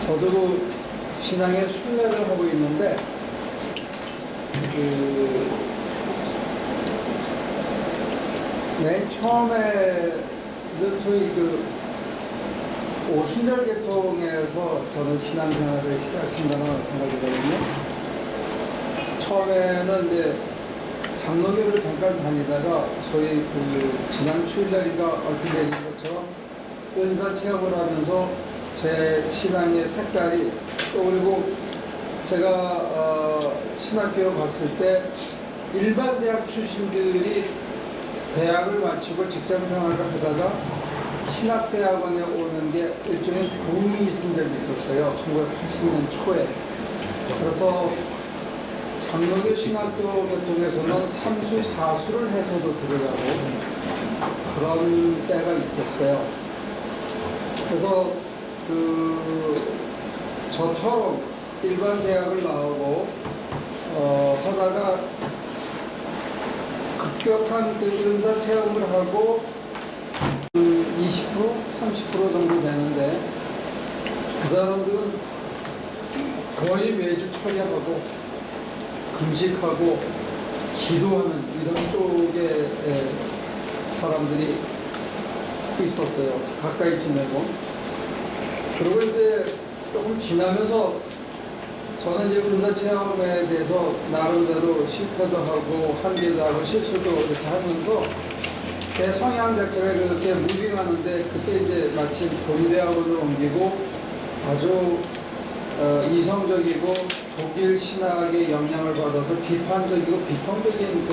저도 신앙의 순례를 하고 있는데, 맨 처음에는 저희 오순절 계통에서 저는 신앙생활을 시작한다고 생각이거든요. 처음에는 이제 장로교를 잠깐 다니다가 소위 지난 주일날인가 얼핏 얘기한 것처럼 은사 체험을 하면서 제 신앙의 색깔이 또 그리고 제가 신학교에 갔을 때 일반 대학 출신들이 대학을 마치고 직장 생활을 하다가 신학대학원에 오는 게 일종의 붐이 있은 적이 있었어요. 1980년 초에. 그래서 장로교 신학교 계통에서는 삼수사수를 해서도 들어가고 그런 때가 있었어요. 그래서 저처럼 일반 대학을 나오고 하다가 급격한 은사 체험을 하고 20%, 30% 정도 되는데 그 사람들은 거의 매주 철야하고 금식하고 기도하는 이런 쪽의 사람들이 있었어요. 가까이 지내고. 그리고 이제 조금 지나면서 저는 이제 은사 체험에 대해서 나름대로 실패도 하고 한계도 하고 실수도 이렇게 하면서 제 성향 자체가 그렇게 무빙하는데 그때 이제 마침 본대학원을 옮기고 아주 이성적이고 독일 신학의 영향을 받아서 비판적이고 비평적인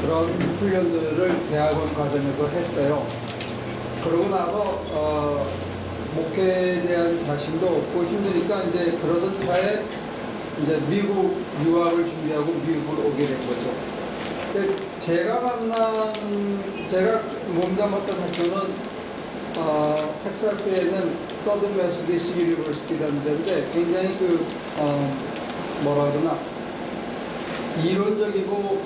그런 훈련들을 대학원 과정에서 했어요. 그러고 나서 목회에 대한 자신도 없고 힘드니까 이제 그러던 차에 이제 미국 유학을 준비하고 미국을 오게 된 거죠. 근데 제가 몸담았던 학교는 텍사스에 있는 서든 메소디스트 유니버시티라는 데인데 굉장히 뭐라 그러나 이론적이고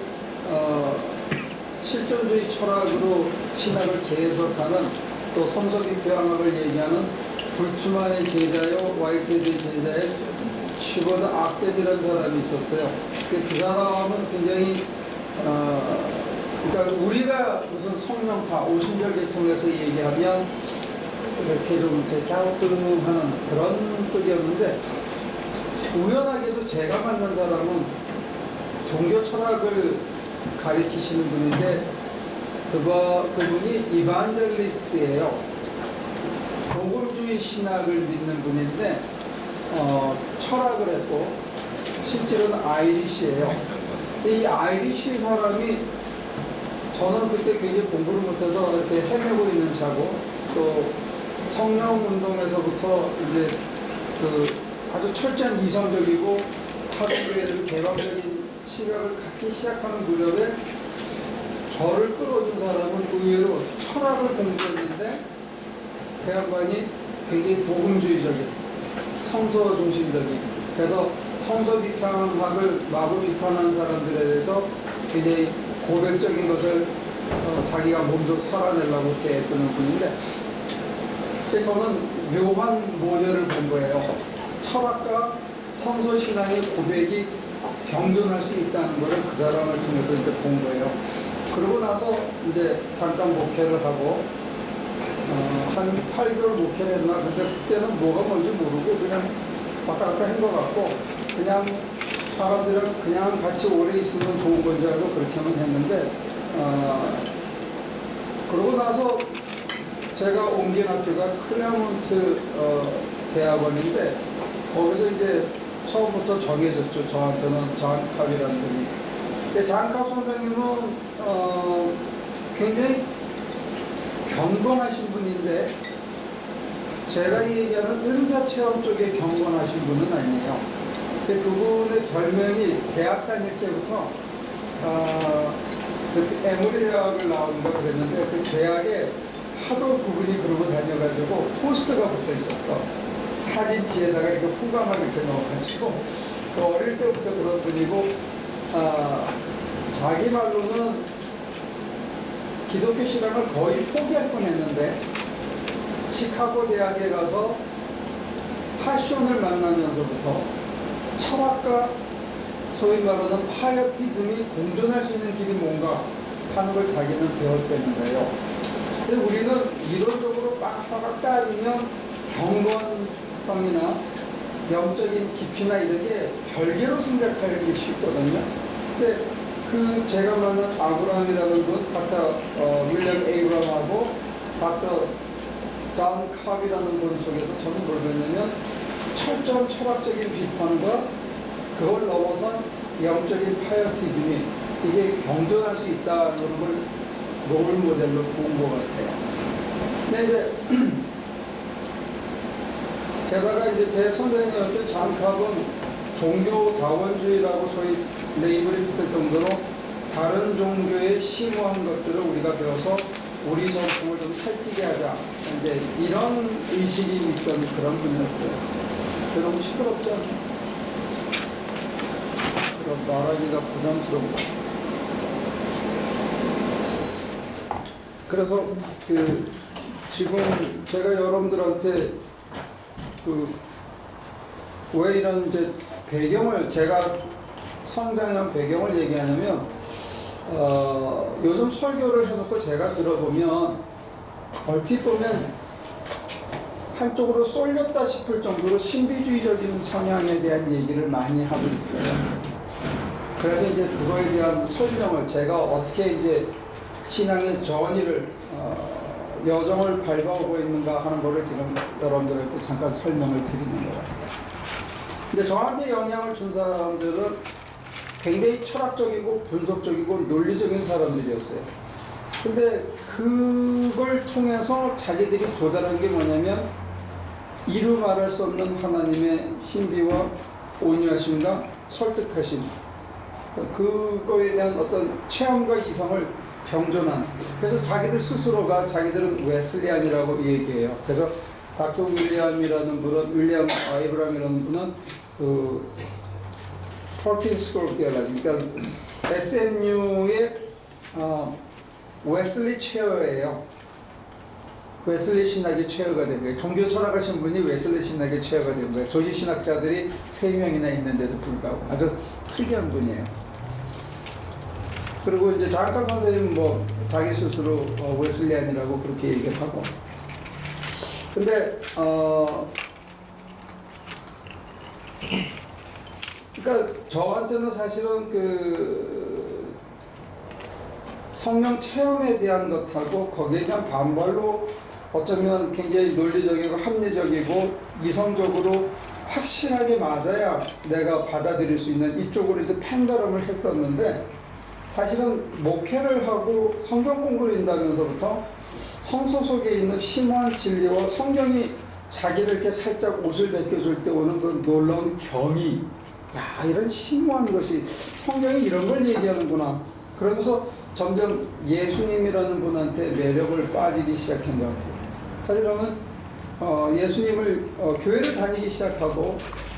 실존주의 철학으로 신학을 재해석하는 또 성서비평학을 얘기하는 불투만의 제자요 와이트헤드의 제자의 슈버드 악덴이라는 사람이 있었어요. 그 사람은 굉장히 그러니까 우리가 무슨 성령파 오순절 계통에서 얘기하면 이렇게 좀 갸우뚱하는 그런 쪽이었는데 우연하게도 제가 만난 사람은 종교 철학을 가리키시는 분인데 그분이 이반젤리스트예요. 복음주의 신학을 믿는 분인데 철학을 했고 실제로는 아이리시예요. 이 아이리시 사람이 저는 그때 굉장히 공부를 못해서 이렇게 헤매고 있는 차고 또 성령 운동에서부터 이제 아주 철저한 이성적이고 타도교회를 개방적인 시각을 갖기 시작하는 무렵에 저를 끌어준 사람은 의외로 철학을 공부했는데 그 양반이 굉장히 복음주의적인 성서 중심적인 그래서 성서 비판학을 마구 비판한 사람들에 대해서 굉장히 고백적인 것을 자기가 몸소 살아내려고 이렇게 애쓰는 분인데 그래서 저는 묘한 모델을 본 거예요. 철학과 성서신앙의 고백이 경존할 수 있다는 것을 그 사람을 통해서 이제 본 거예요. 그러고 나서 이제 잠깐 목회를 하고 한 8개월 목회를 했나. 근데 그때는 뭐가 뭔지 모르고 그냥 왔다 갔다 한 것 같고 그냥 사람들이랑 그냥 같이 오래 있으면 좋은 건지 알고 그렇게만 했는데 그러고 나서 제가 옮긴 학교가 클레몬트 대학원인데 거기서 이제 처음부터 정해졌죠. 저한테는 존 캅이라는 분이. 근데 존 캅 선생님은 굉장히 경건하신 분인데 제가 얘기하는 은사체험 쪽에 경건하신 분은 아니에요. 근데 그분의 별명이 대학 다닐 때부터 그때 에모리 대학을 나온다고 그랬는데 그 대학에 하도 그분이 그러고 다녀가지고 포스터가 붙어 있었어. 사진 뒤에다가 이렇게 후광을 이렇게 넣어가지고 어릴 때부터 그런 분이고 자기 말로는 기독교 신앙을 거의 포기할 뻔했는데 시카고 대학에 가서 패션을 만나면서부터 철학과 소위 말하는 파이어티즘이 공존할 수 있는 길이 뭔가 하는 걸 자기는 배웠다는 거예요. 근데 우리는 이론적으로 빡빡 따지면 경건성이나 영적인 깊이나 이런 게 별개로 생각하기 쉽거든요. 근데 그 제가 만난 아브라함이라는 분, 닥터 윌리엄 에이브람하고 닥터 존 컵이라는 분 속에서 저는 뭘 배웠냐면 철저한 철학적인 비판과 그걸 넘어선 영적인 파이어티즘이 이게 경존할 수 있다는 걸 롤 모델로 본 것 같아요. 근데 이제 게다가 이제 제 선생님한테 존 컵은 종교 다원주의라고 소위 레이블이 붙을 정도로 다른 종교에 심오한 것들을 우리가 배워서 우리 전통을 좀 살찌게 하자, 이제 이런 의식이 있던 그런 분이었어요. 너무 시끄럽지 않나요? 말하기가 부담스럽고. 그래서 지금 제가 여러분들한테 왜 이런 이제 배경을, 제가 성장한 배경을 얘기하냐면 요즘 설교를 해놓고 제가 들어보면 얼핏 보면 한쪽으로 쏠렸다 싶을 정도로 신비주의적인 성향에 대한 얘기를 많이 하고 있어요. 그래서 이제 그거에 대한 설명을 제가 어떻게 이제 신앙의 전의를 여정을 밟아오고 있는가 하는 거를 지금 여러분들한테 잠깐 설명을 드리는 것 같아요. 근데 저한테 영향을 준 사람들은 굉장히 철학적이고 분석적이고 논리적인 사람들이었어요. 근데 그걸 통해서 자기들이 도달한 게 뭐냐면 이루 말할 수 없는 하나님의 신비와 온유하심과 설득하심, 그거에 대한 어떤 체험과 이성을 병존한, 그래서 자기들 스스로가 자기들은 웨슬리안이라고 얘기해요. 그래서 닥터 윌리엄이라는 분은, 윌리엄 에이브람이라는 분은 그 퍼킨스 스쿨 대학이, 그러니까 SMU의 웨슬리 체어예요. 웨슬리 신학의 체어가 된 거예요. 종교 철학하신 분이 웨슬리 신학의 체어가 된 거예요. 조지 신학자들이 3명이나 있는데도 불구하고 아주 특이한 분이에요. 그리고 이제 잠깐 선생님은 뭐 자기 스스로 웨슬리안이라고 그렇게 얘기를 하고. 근데 그러니까 저한테는 사실은 그 성령 체험에 대한 것하고 거기에 대한 반발로 어쩌면 굉장히 논리적이고 합리적이고 이성적으로 확실하게 맞아야 내가 받아들일 수 있는 이쪽으로 이제 팬더럼을 했었는데, 사실은 목회를 하고 성경 공부를 한다면서부터 성서 속에 있는 심오한 진리와 성경이 자기를 이렇게 살짝 옷을 벗겨줄 때 오는 그 놀라운 경이, 야, 이런 심오한 것이 성경이 이런 걸 얘기하는구나. 그러면서 점점 예수님이라는 분한테 매력을 빠지기 시작한 것 같아요. 사실 저는 예수님을 교회를 다니기 시작하고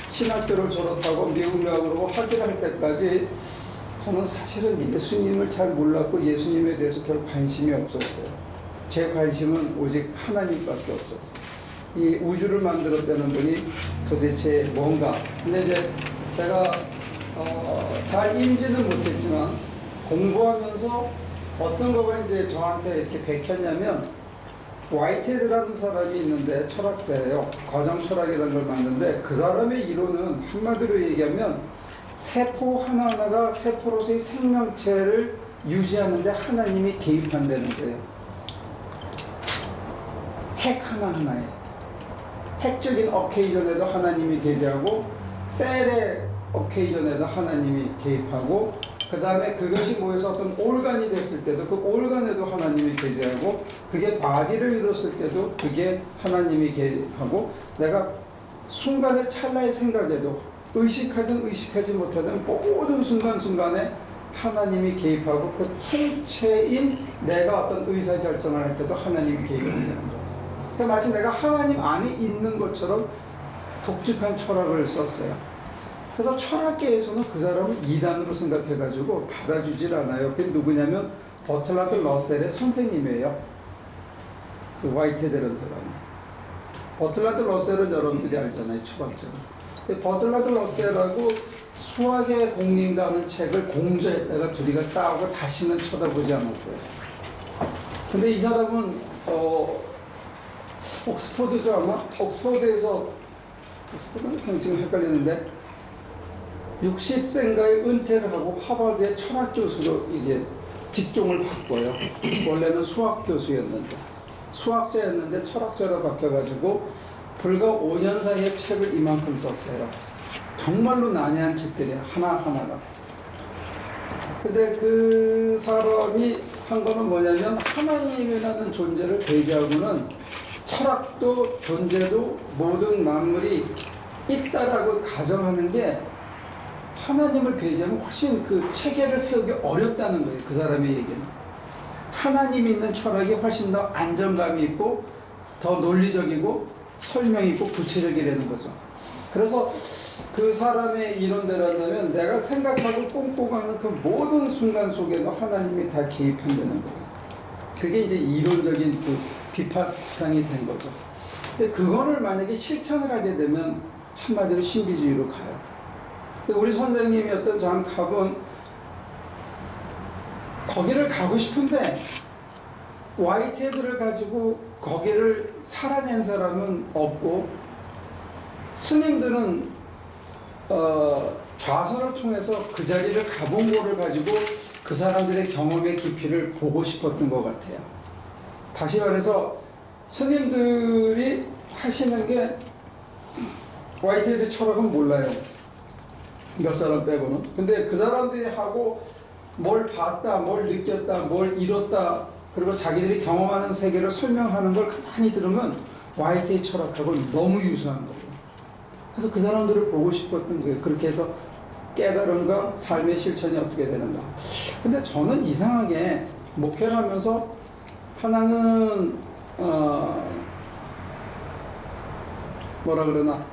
신학교를 졸업하고 미국 유학으로 학위를 할 때까지 저는 사실은 예수님을 잘 몰랐고 예수님에 대해서 별 관심이 없었어요. 제 관심은 오직 하나님밖에 없었어요. 이 우주를 만들었다는 분이 도대체 뭔가. 근데 이제 제가 잘 인지는 못했지만 공부하면서 어떤 거가 이제 저한테 이렇게 베꼈냐면, 화이트헤드라는 사람이 있는데 철학자예요. 과정 철학이라는 걸 만드는데 그 사람의 이론은 한마디로 얘기하면 세포 하나하나가 세포로서의 생명체를 유지하는데 하나님이 개입한다는 거예요. 핵 하나하나에, 핵적인 어케이전에도 하나님이 계시하고 셀의 어케이전에도 하나님이 개입하고, 그 다음에 그것이 모여서 어떤 올간이 됐을 때도 그 올간에도 하나님이 계시하고, 그게 바디를 이뤘을 때도 그게 하나님이 개입하고, 내가 순간의 찰나의 생각에도 의식하든 의식하지 못하든 모든 순간순간에 하나님이 개입하고, 그 통째인 내가 어떤 의사결정을 할 때도 하나님이 개입한다는 거예요. 그래서 마치 내가 하나님 안에 있는 것처럼 독특한 철학을 썼어요. 그래서 철학계에서는 그 사람을 이단으로 생각해가지고 받아주질 않아요. 그게 누구냐면 버틀란트 러셀의 선생님이에요. 그 화이트헤드라는 사람이. 버틀란드 러셀은 여러분들이 알잖아요, 철학자는. 근데 버틀란드 러셀하고 수학의 공리인가 하는 책을 공저했다가 둘이가 싸우고 다시는 쳐다보지 않았어요. 근데 이 사람은 옥스퍼드죠 아마? 옥스퍼드는 지금 헷갈리는데 60세인가에 은퇴를 하고 하버드의 철학 교수로 이제 직종을 바꿔요. 원래는 수학 교수였는데 수학자였는데 철학자로 바뀌어가지고 불과 5년 사이에 책을 이만큼 썼어요. 정말로 난해한 책들이 하나하나가. 근데 그 사람이 한 거는 뭐냐면 하나님이라는 존재를 배제하고는 철학도 존재도 모든 만물이 있다라고 가정하는 게 하나님을 배제하면 훨씬 그 체계를 세우기 어렵다는 거예요. 그 사람의 얘기는. 하나님이 있는 철학이 훨씬 더 안정감이 있고 더 논리적이고 설명이 있고 구체적이라는 거죠. 그래서 그 사람의 이론대로 한다면 내가 생각하고 꿈꿔가는 그 모든 순간 속에도 하나님이 다 개입한다는 거예요. 그게 이제 이론적인 그 비판이 된 거죠. 근데 그거를 만약에 실천을 하게 되면 한마디로 신비주의로 가요. 우리 선생님이었던 장 캅은 거기를 가고 싶은데 화이트헤드를 가지고 거기를 살아낸 사람은 없고 스님들은 좌선을 통해서 그 자리를 가본 거를 가지고 그 사람들의 경험의 깊이를 보고 싶었던 것 같아요. 다시 말해서 스님들이 하시는 게 화이트헤드 철학은 몰라요. 몇 사람 빼고는. 근데 그 사람들이 하고 뭘 봤다, 뭘 느꼈다, 뭘 이뤘다, 그리고 자기들이 경험하는 세계를 설명하는 걸 가만히 들으면 화이트의 철학하고 너무 유사한 거예요. 그래서 그 사람들을 보고 싶었던 거예요. 그렇게 해서 깨달음과 삶의 실천이 어떻게 되는가. 근데 저는 이상하게 목회를 하면서 하나는 뭐라 그러나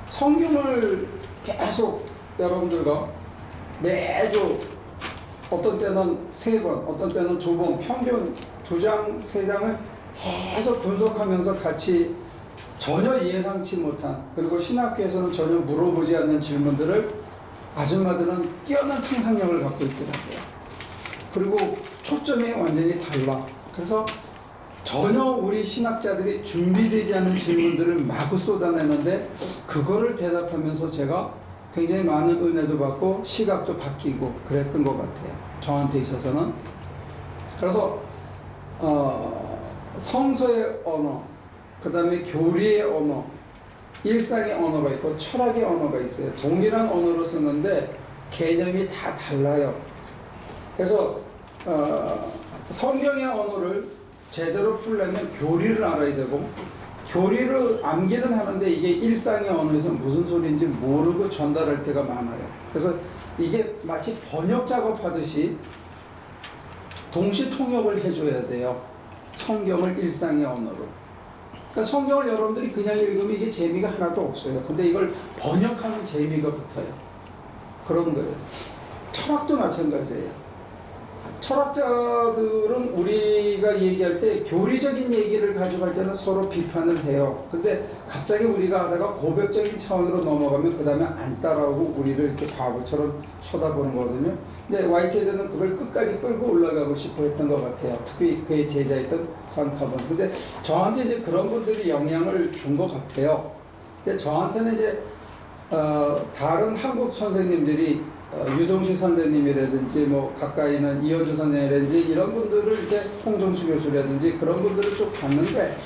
성경을 계속 여러분들과 매주 어떤 때는 3번, 어떤 때는 2번, 평균 2장, 3장을 계속 분석하면서 같이 전혀 예상치 못한, 그리고 신학교에서는 전혀 물어보지 않는 질문들을 아줌마들은 뛰어난 상상력을 갖고 있더라고요. 그리고 초점이 완전히 달라. 그래서 전혀 우리 신학자들이 준비되지 않은 질문들을 마구 쏟아내는데 그거를 대답하면서 제가 굉장히 많은 은혜도 받고 시각도 바뀌고 그랬던 것 같아요. 저한테 있어서는. 그래서 성서의 언어, 그 다음에 교리의 언어, 일상의 언어가 있고 철학의 언어가 있어요. 동일한 언어로 쓰는데 개념이 다 달라요. 그래서 성경의 언어를 제대로 풀려면 교리를 알아야 되고, 교리를 암기는 하는데 이게 일상의 언어에서 무슨 소리인지 모르고 전달할 때가 많아요. 그래서 이게 마치 번역 작업하듯이 동시 통역을 해줘야 돼요. 성경을 일상의 언어로. 그러니까 성경을 여러분들이 그냥 읽으면 이게 재미가 하나도 없어요. 근데 이걸 번역하면 재미가 붙어요. 그런 거예요. 철학도 마찬가지예요. 철학자들은 우리가 얘기할 때 교리적인 얘기를 가져갈 때는 서로 비판을 해요. 근데 갑자기 우리가 하다가 고백적인 차원으로 넘어가면 그 다음에 안 따라오고 우리를 이렇게 바보처럼 쳐다보는 거거든요. 근데 화이트헤드는 그걸 끝까지 끌고 올라가고 싶어 했던 것 같아요. 특히 그의 제자였던 장 캅은. 근데 저한테 이제 그런 분들이 영향을 준 것 같아요. 근데 저한테는 이제 다른 한국 선생님들이 유동식 선생님이라든지 뭐 가까이는 이현주 선생님이라든지 이런 분들을 이렇게 홍정수 교수라든지 그런 분들을 쭉 봤는데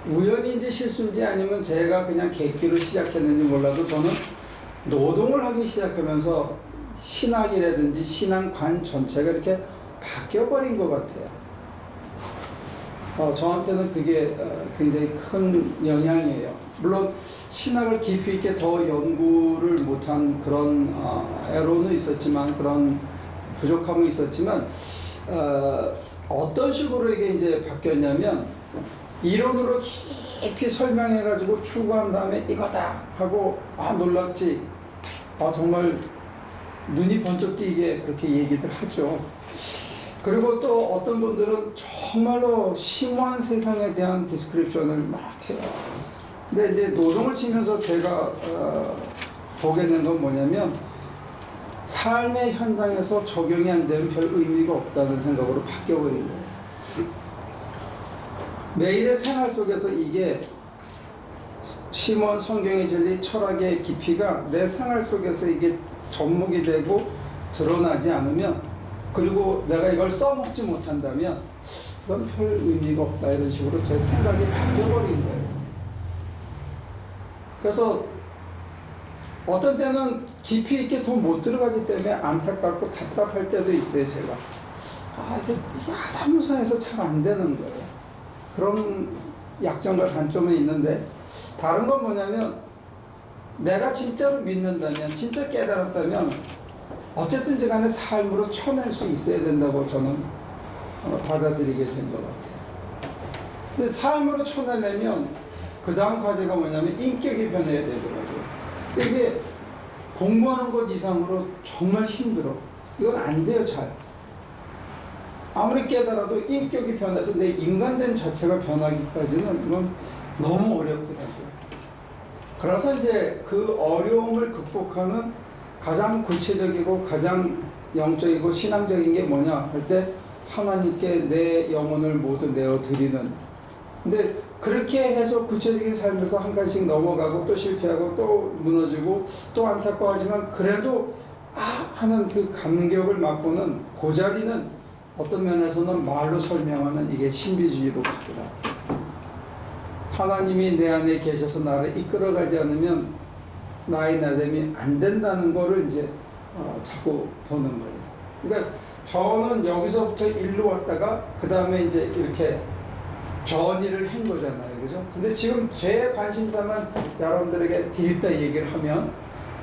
우연인지 실수인지 아니면 제가 그냥 계기로 시작했는지 몰라도 저는 노동을 하기 시작하면서 신학이라든지 신앙관 전체가 이렇게 바뀌어버린 것 같아요. 저한테는 그게 굉장히 큰 영향이에요. 물론 신학을 깊이 있게 더 연구를 못한 그런 애로는 있었지만, 그런 부족함은 있었지만, 어떤 식으로 이게 이제 바뀌었냐면 이론으로 깊이 설명해가지고 추구한 다음에 이거다 하고 놀랍지, 정말 눈이 번쩍 띄게 그렇게 얘기들 하죠. 그리고 또 어떤 분들은 정말로 심오한 세상에 대한 디스크립션을 막 해요. 근데 이제 노동을 치면서 제가 보게 된 건 뭐냐면 삶의 현장에서 적용이 안 되면 별 의미가 없다는 생각으로 바뀌어버린 거예요. 매일의 생활 속에서 이게 심오한 성경의 진리, 철학의 깊이가 내 생활 속에서 이게 접목이 되고 드러나지 않으면, 그리고 내가 이걸 써먹지 못한다면 그건 별 의미가 없다, 이런 식으로 제 생각이 바뀌어버린 거예요. 그래서 어떤 때는 깊이 있게 더 못 들어가기 때문에 안타깝고 답답할 때도 있어요. 제가 이게 사무소에서 잘 안 되는 거예요. 그런 약점과 단점은 있는데, 다른 건 뭐냐면 내가 진짜로 믿는다면, 진짜 깨달았다면 어쨌든지 간에 삶으로 쳐낼 수 있어야 된다고 저는 받아들이게 된 것 같아요. 근데 삶으로 쳐내려면 그 다음 과제가 뭐냐면 인격이 변해야 되더라고요. 이게 공부하는 것 이상으로 정말 힘들어. 이건 안 돼요, 잘. 아무리 깨달아도 인격이 변해서 내 인간됨 자체가 변하기까지는 이건 너무 어렵더라고요. 그래서 이제 그 어려움을 극복하는 가장 구체적이고 가장 영적이고 신앙적인 게 뭐냐 할 때, 하나님께 내 영혼을 모두 내어드리는. 근데 그렇게 해서 구체적인 삶에서 한 칸씩 넘어가고 또 실패하고 또 무너지고 또 안타까워하지만 그래도 하는 그 감격을 맛보는 그 자리는 어떤 면에서는 말로 설명하는 이게 신비주의로 가더라. 하나님이 내 안에 계셔서 나를 이끌어가지 않으면 나의 나됨이 안 된다는 거를 이제 자꾸 보는 거예요. 그러니까 저는 여기서부터 일로 왔다가 그 다음에 이제 이렇게 전이를 한 거잖아요, 그죠? 근데 지금 제 관심사만 여러분들에게 드립다 얘기를 하면,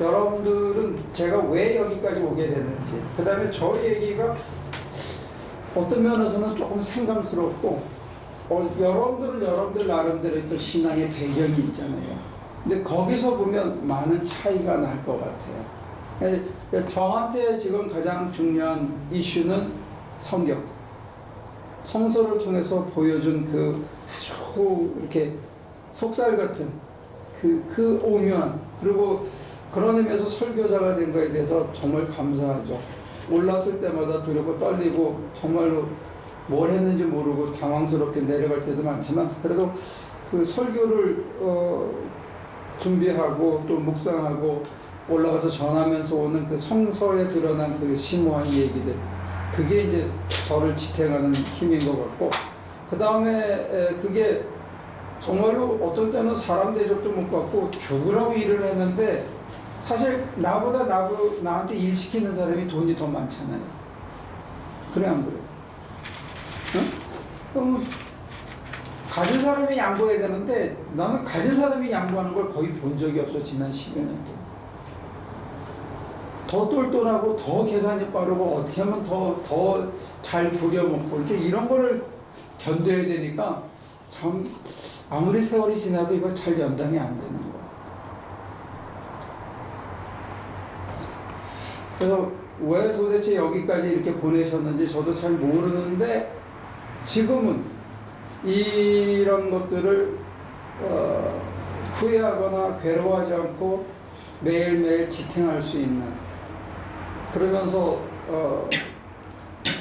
여러분들은 제가 왜 여기까지 오게 됐는지, 그 다음에 저 얘기가 어떤 면에서는 조금 생각스럽고, 여러분들은 여러분들 나름대로의 또 신앙의 배경이 있잖아요. 근데 거기서 보면 많은 차이가 날 것 같아요. 저한테 지금 가장 중요한 이슈는 성경. 성서를 통해서 보여준 그 아주 이렇게 속살 같은 그 오묘한, 그리고 그런 의미에서 설교자가 된 거에 대해서 정말 감사하죠. 올랐을 때마다 두렵고 떨리고 정말로 뭘 했는지 모르고 당황스럽게 내려갈 때도 많지만, 그래도 그 설교를 준비하고 또 묵상하고 올라가서 전하면서 오는 그 성서에 드러난 그 심오한 얘기들, 그게 이제 저를 지탱하는 힘인 것 같고, 그 다음에 그게 정말로 어떤 때는 사람 대접도 못 받고 죽으라고 일을 했는데, 사실 나보다 나한테 일 시키는 사람이 돈이 더 많잖아요. 그래 안 그래? 응? 가진 사람이 양보해야 되는데 나는 가진 사람이 양보하는 걸 거의 본 적이 없어, 지난 10여 년 동안. 더 똘똘하고 더 계산이 빠르고 어떻게 하면 더 잘 부려먹고 이런 거를 견뎌야 되니까 참 아무리 세월이 지나도 이거 잘 연장이 안 되는 거야. 그래서 왜 도대체 여기까지 이렇게 보내셨는지 저도 잘 모르는데, 지금은 이런 것들을 후회하거나 괴로워하지 않고 매일매일 지탱할 수 있는, 그러면서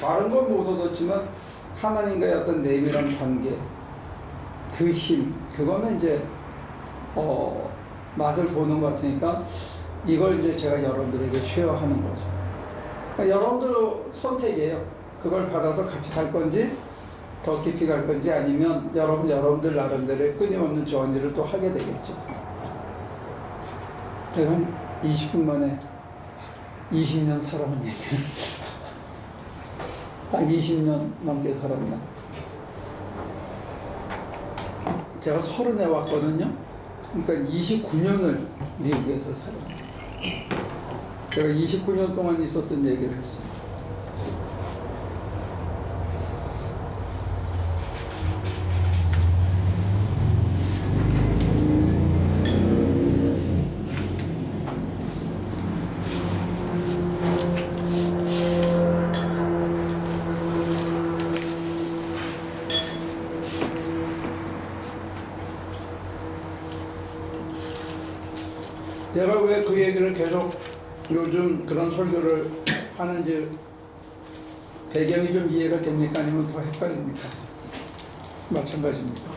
다른 건 못 얻었지만 하나님과의 어떤 내밀한 관계, 그 힘, 그거는 이제 맛을 보는 것 같으니까 이걸 이제 제가 여러분들에게 쉐어하는 거죠. 그러니까 여러분들 선택이에요. 그걸 받아서 같이 갈 건지 더 깊이 갈 건지, 아니면 여러분들 나름대로의 끊임없는 저언지를 또 하게 되겠죠. 제가 한 20분 만에 20년 살아온 얘기를 딱 20년 넘게 살았나. 제가 30에 왔거든요. 그러니까 29년을 미국에서 살아요. 제가 29년 동안 있었던 얘기를 했어요. 제가 왜 그 얘기를 계속 요즘 그런 설교를 하는지 배경이 좀 이해가 됩니까? 아니면 더 헷갈립니까? 마찬가지입니다.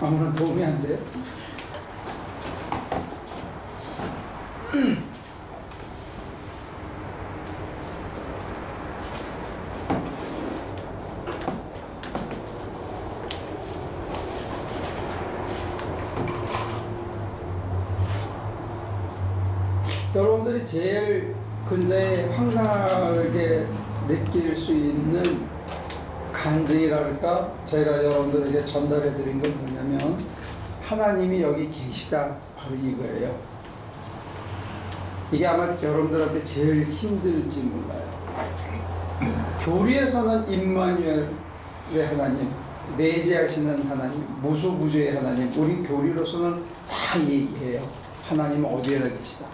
아무런 도움이 안 돼요? 여러분들이 제일 근자에 황당하게 느낄 수 있는 간증이랄까 제가 여러분들에게 전달해 드린 건 뭐냐면 하나님이 여기 계시다, 바로 이거예요. 이게 아마 여러분들한테 제일 힘들지 몰라요. 교리에서는 임마누엘의 하나님, 내재하시는 하나님, 무소부재의 하나님, 우리 교리로서는 다 얘기해요. 하나님은 어디에다 계시다.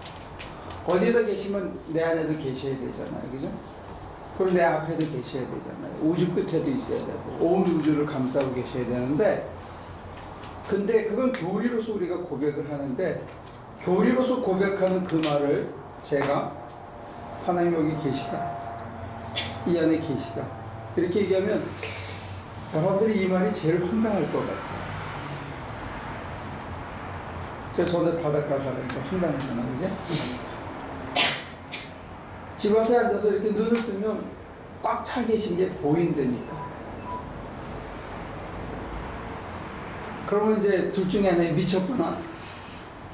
어디에다 계시면 내 안에도 계셔야 되잖아요. 그죠? 그리고 내 앞에도 계셔야 되잖아요. 우주 끝에도 있어야 되고 온 우주를 감싸고 계셔야 되는데, 근데 그건 교리로서 우리가 고백을 하는데, 교리로서 고백하는 그 말을 제가 하나님 여기 계시다, 이 안에 계시다 이렇게 얘기하면 여러분들이 이 말이 제일 황당할 것 같아요. 그래서 전에 바닷가 가니까 황당하잖아, 그지? 집 앞에 앉아서 이렇게 눈을 뜨면 꽉 차 계신 게 보인다니까. 그러면 이제 둘 중에 하나에 미쳤거나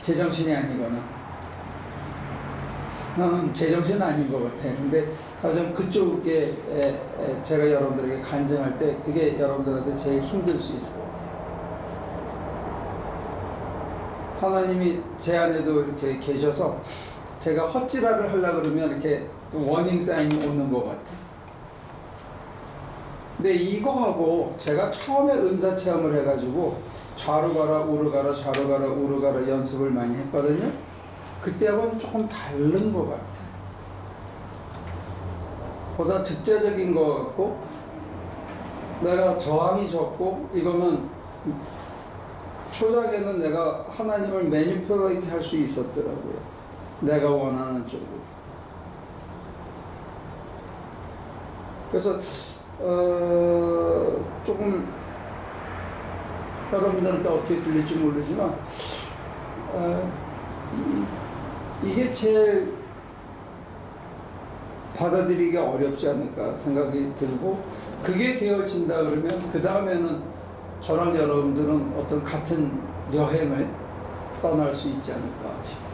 제정신이 아니거나, 나는 제정신은 아닌 것 같아. 근데 사실 그쪽에 제가 여러분들에게 간증할 때 그게 여러분들한테 제일 힘들 수 있을 것 같아요. 하나님이 제 안에도 이렇게 계셔서 제가 헛지랄을 하려고 그러면 이렇게 워닝 사인이 오는 것 같아요. 근데 이거하고 제가 처음에 은사 체험을 해가지고 좌로 가라 우로 가라 좌로 가라 우로 가라 연습을 많이 했거든요. 그때하고는 조금 다른 것 같아요. 보다 즉자적인 것 같고, 내가 저항이 적고, 이거는 초작에는 내가 하나님을 매니플레이트 할 수 있었더라고요. 내가 원하는 쪽으로. 그래서 조금 여러분들한테 어떻게 들릴지 모르지만 이게 제일 받아들이기 어렵지 않을까 생각이 들고, 그게 되어진다 그러면 그 다음에는 저랑 여러분들은 어떤 같은 여행을 떠날 수 있지 않을까 싶어요.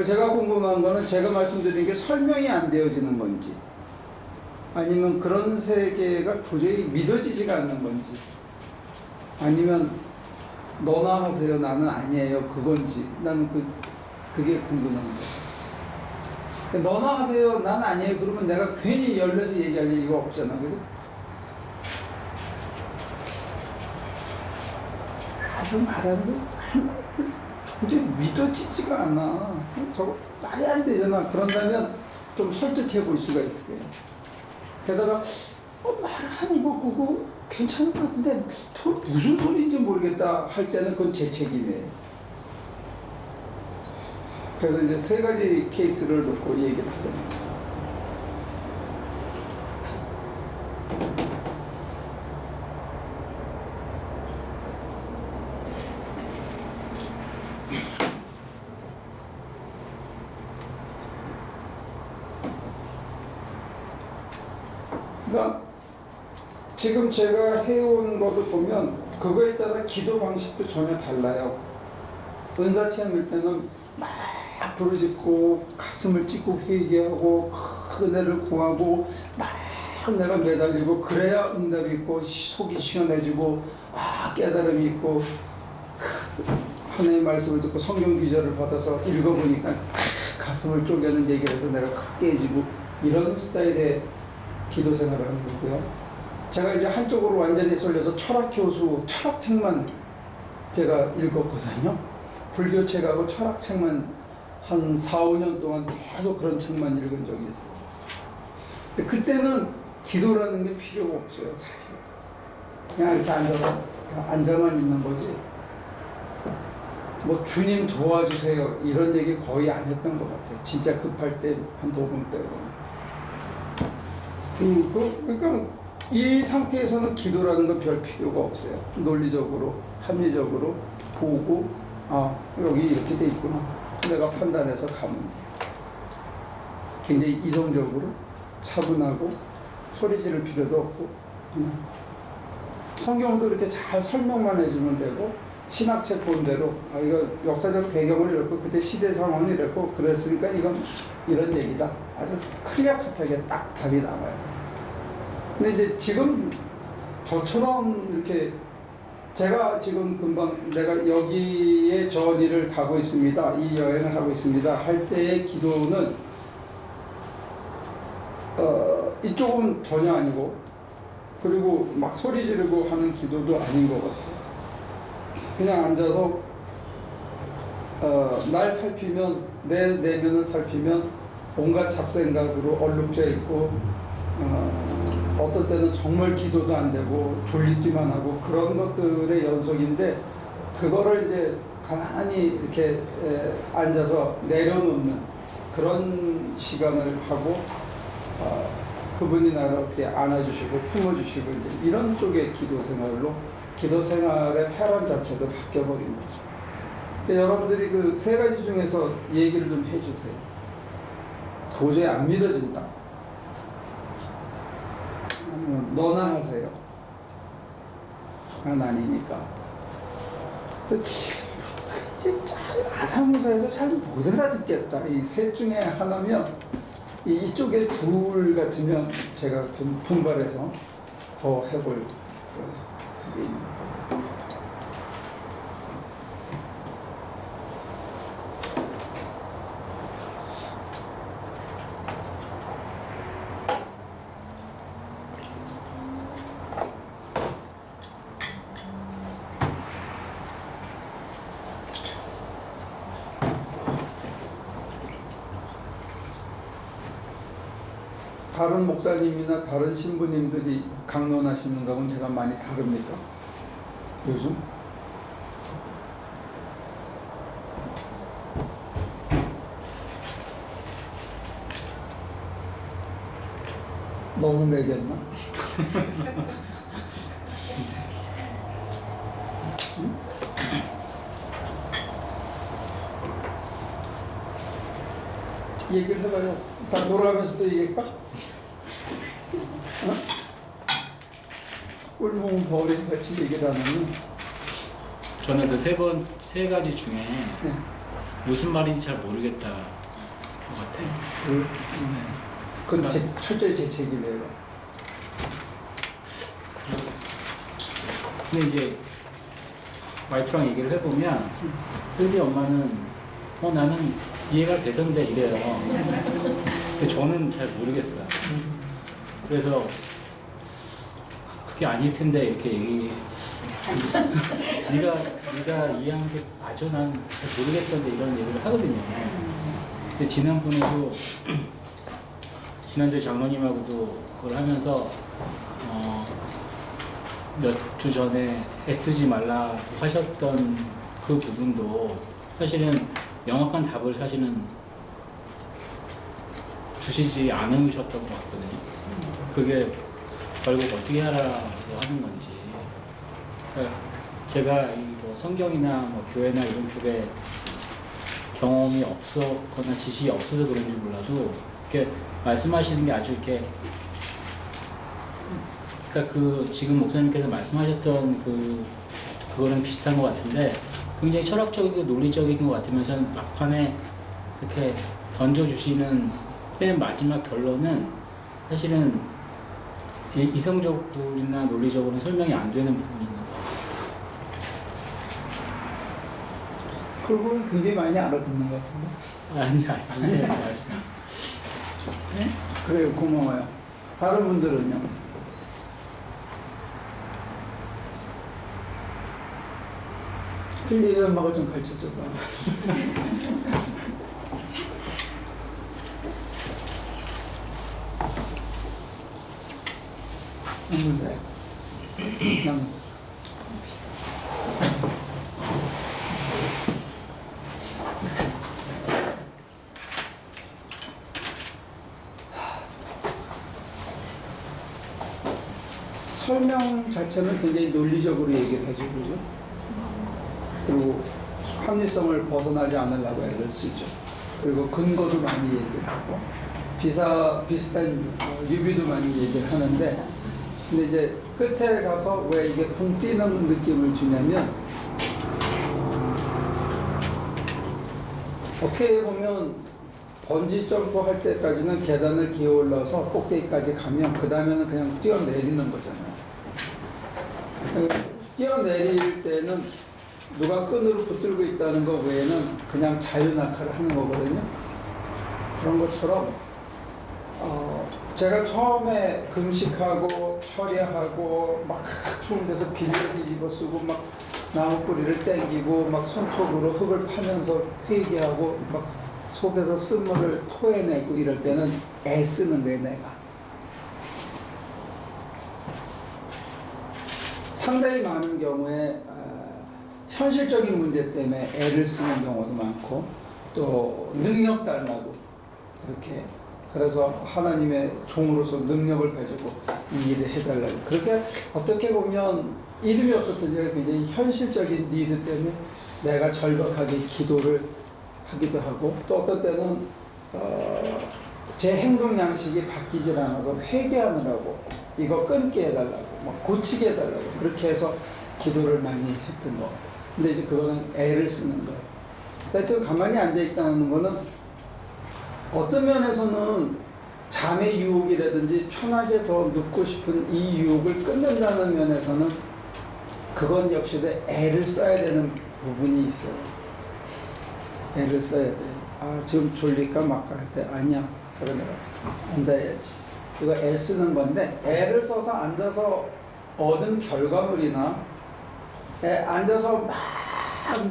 제가 궁금한 거는 제가 말씀드린 게 설명이 안 되어지는 건지, 아니면 그런 세계가 도저히 믿어지지가 않는 건지, 아니면 너나 하세요 나는 아니에요 그건지, 나는 그게 궁금한 거예요. 너나 하세요 나는 아니에요 그러면 내가 괜히 열려서 얘기할 이유가 없잖아, 그죠? 아주 말하는 거 도저히 믿어지지가 않아. 저거 말이 안 되잖아. 그런다면 좀 설득해 볼 수가 있을 거예요. 게다가 말하는 거 그거 괜찮은 것 같은데 무슨 소리인지 모르겠다 할 때는 그건 제 책임이에요. 그래서 이제 세 가지 케이스를 놓고 얘기를 하자면, 그러니까 지금 제가 해온 것을 보면 그거에 따라 기도 방식도 전혀 달라요. 은사 체험일 때는 막 부르짖고 가슴을 찢고 회개하고 큰 은혜를 구하고 막 내가 매달리고, 그래야 응답이 있고 속이 시원해지고 깨달음이 있고, 하나님의 말씀을 듣고 성경 기절을 받아서 읽어보니까 가슴을 쪼개는 얘기를 해서 내가 크게 깨지고, 이런 스타일의 기도 생활을 하는 거고요. 제가 이제 한쪽으로 완전히 쏠려서 철학 교수, 철학책만 제가 읽었거든요. 불교책하고 철학책만 한 4, 5년 동안 계속 그런 책만 읽은 적이 있어요. 근데 그때는 기도라는 게 필요가 없어요, 사실. 그냥 이렇게 앉아서 그냥 앉아만 있는 거지. 뭐 주님 도와주세요 이런 얘기 거의 안 했던 것 같아요. 진짜 급할 때 한 도금 빼고. 그러니까 이 상태에서는 기도라는 건 별 필요가 없어요. 논리적으로, 합리적으로 보고 아 여기 이렇게 돼 있구나. 내가 판단해서 가면 돼요. 굉장히 이성적으로 차분하고 소리 지를 필요도 없고 성경도 이렇게 잘 설명만 해주면 되고 신학책 본 대로 아 이거 역사적 배경을 이렇고 그때 시대 상황을 이랬고 그랬으니까 이건 이런 얘기다. 아주 클리어컷하게 딱 답이 나와요. 근데 이제 지금 저처럼 이렇게 제가 지금 금방 내가 여기에 저 일을 가고 있습니다. 이 여행을 하고 있습니다. 할 때의 기도는 이쪽은 전혀 아니고 그리고 막 소리 지르고 하는 기도도 아닌 것 같아요. 그냥 앉아서 날 살피면 내 내면을 살피면 온갖 잡생각으로 얼룩져 있고 어떤 때는 정말 기도도 안 되고 졸리기만 하고 그런 것들의 연속인데 그거를 이제 가만히 이렇게 앉아서 내려놓는 그런 시간을 하고 그분이 나를 이렇게 안아주시고 품어주시고 이제 이런 쪽의 기도 생활로 기도 생활의 패런 자체도 바뀌어버린 거죠. 근데 여러분들이 그 세 가지 중에서 얘기를 좀 해주세요. 도저히 안 믿어진다. 너나 하세요. 난 아니니까. 아사무사에서 잘 못 알아듣겠다. 이 셋 중에 하나면 이쪽에 둘 같으면 제가 좀 분발해서 더 해볼 그게 있는 거예요. 다른 목사님이나 다른 신부님들이 강론하시는 거하고는 제가 많이 다릅니까? 요즘? 너무 매겼나? 응? 얘기를 해봐요. 다 돌아가면서 또 얘기할까? 어? 꿀먹은 버린 같이 얘기를 하면 저는 그 세 가지 중에 네. 무슨 말인지 잘 모르겠다 것 같아요. 그건 철저히 제 책임이에요. 근데 이제 와이프랑 얘기를 해보면 흔히 엄마는 나는 이해가 되던데 이래요. 근데 저는 잘 모르겠어요. 그래서 그게 아닐 텐데 이렇게 얘기 네가 이해한 게 맞아 난 잘 모르겠던데 이런 얘기를 하거든요. 근데 지난번에도 지난주에 장로님하고도 그걸 하면서 몇 주 전에 애쓰지 말라 하셨던 그 부분도 사실은 명확한 답을 사실은 주시지 않으셨던 것 같거든요. 그게 결국 어떻게 하라고 하는 건지. 그러니까 제가 뭐 성경이나 뭐 교회나 이런 쪽에 경험이 없었거나 지식이 없어서 그런지 몰라도 이렇게 말씀하시는 게 아주 이렇게 그러니까 그 지금 목사님께서 말씀하셨던 그거는 비슷한 것 같은데 굉장히 철학적이고 논리적인 것 같으면서 막판에 이렇게 던져주시는 맨 마지막 결론은 사실은 이성적으로나 논리적으로는 설명이 안 되는 부분인 것 같아요. 그러고는 굉장히 많이 알아듣는 것 같은데. 아니. 네? 그래요, 고마워요. 다른 분들은요? 필립의 음악을 좀 가르쳐줘 봐. 문제. 설명 자체는 굉장히 논리적으로 얘기를 하죠, 그죠? 그리고 합리성을 벗어나지 않으려고 애를 쓰죠. 그리고 근거도 많이 얘기를 하고 비슷한 유비도 많이 얘기를 하는데, 근데 이제 끝에 가서 왜 이게 붕 뛰는 느낌을 주냐면, 어떻게 보면 번지 점프 할 때까지는 계단을 기어 올라서 꼭대기까지 가면 그 다음에는 그냥 뛰어내리는 거잖아요. 뛰어내릴 때는 누가 끈으로 붙들고 있다는 것 외에는 그냥 자유낙하를 하는 거거든요. 그런 것처럼 제가 처음에 금식하고 철야하고 막 추운 데서 비닐을 입어 쓰고 막 나무 뿌리를 땡기고 막 손톱으로 흙을 파면서 회개하고 막 속에서 쓴물을 토해내고 이럴 때는 애쓰는 거예요, 내가. 상당히 많은 경우에 현실적인 문제 때문에 애를 쓰는 경우도 많고, 또 능력 달라고 그렇게, 그래서 하나님의 종으로서 능력을 가지고 이 일을 해달라고, 그렇게 어떻게 보면 이름이 없었던 지 굉장히 현실적인 니드 때문에 내가 절박하게 기도를 하기도 하고, 또 어떤 때는 제 행동 양식이 바뀌질 않아서 회개하느라고 이거 끊게 해달라고, 막 고치게 해달라고 그렇게 해서 기도를 많이 했던 것 같아요. 근데 이제 그거는 애를 쓰는 거예요. 근데 지금 가만히 앉아있다는 거는 어떤 면에서는 잠의 유혹이라든지 편하게 더 눕고 싶은 이 유혹을 끊는다는 면에서는 그건 역시도 애를 써야 되는 부분이 있어요. 애를 써야 돼요. 아, 지금 졸릴까 말까 할 때 아니야. 그래 내가 앉아야지. 이거 애 쓰는 건데, 애를 써서 앉아서 얻은 결과물이나 앉아서 막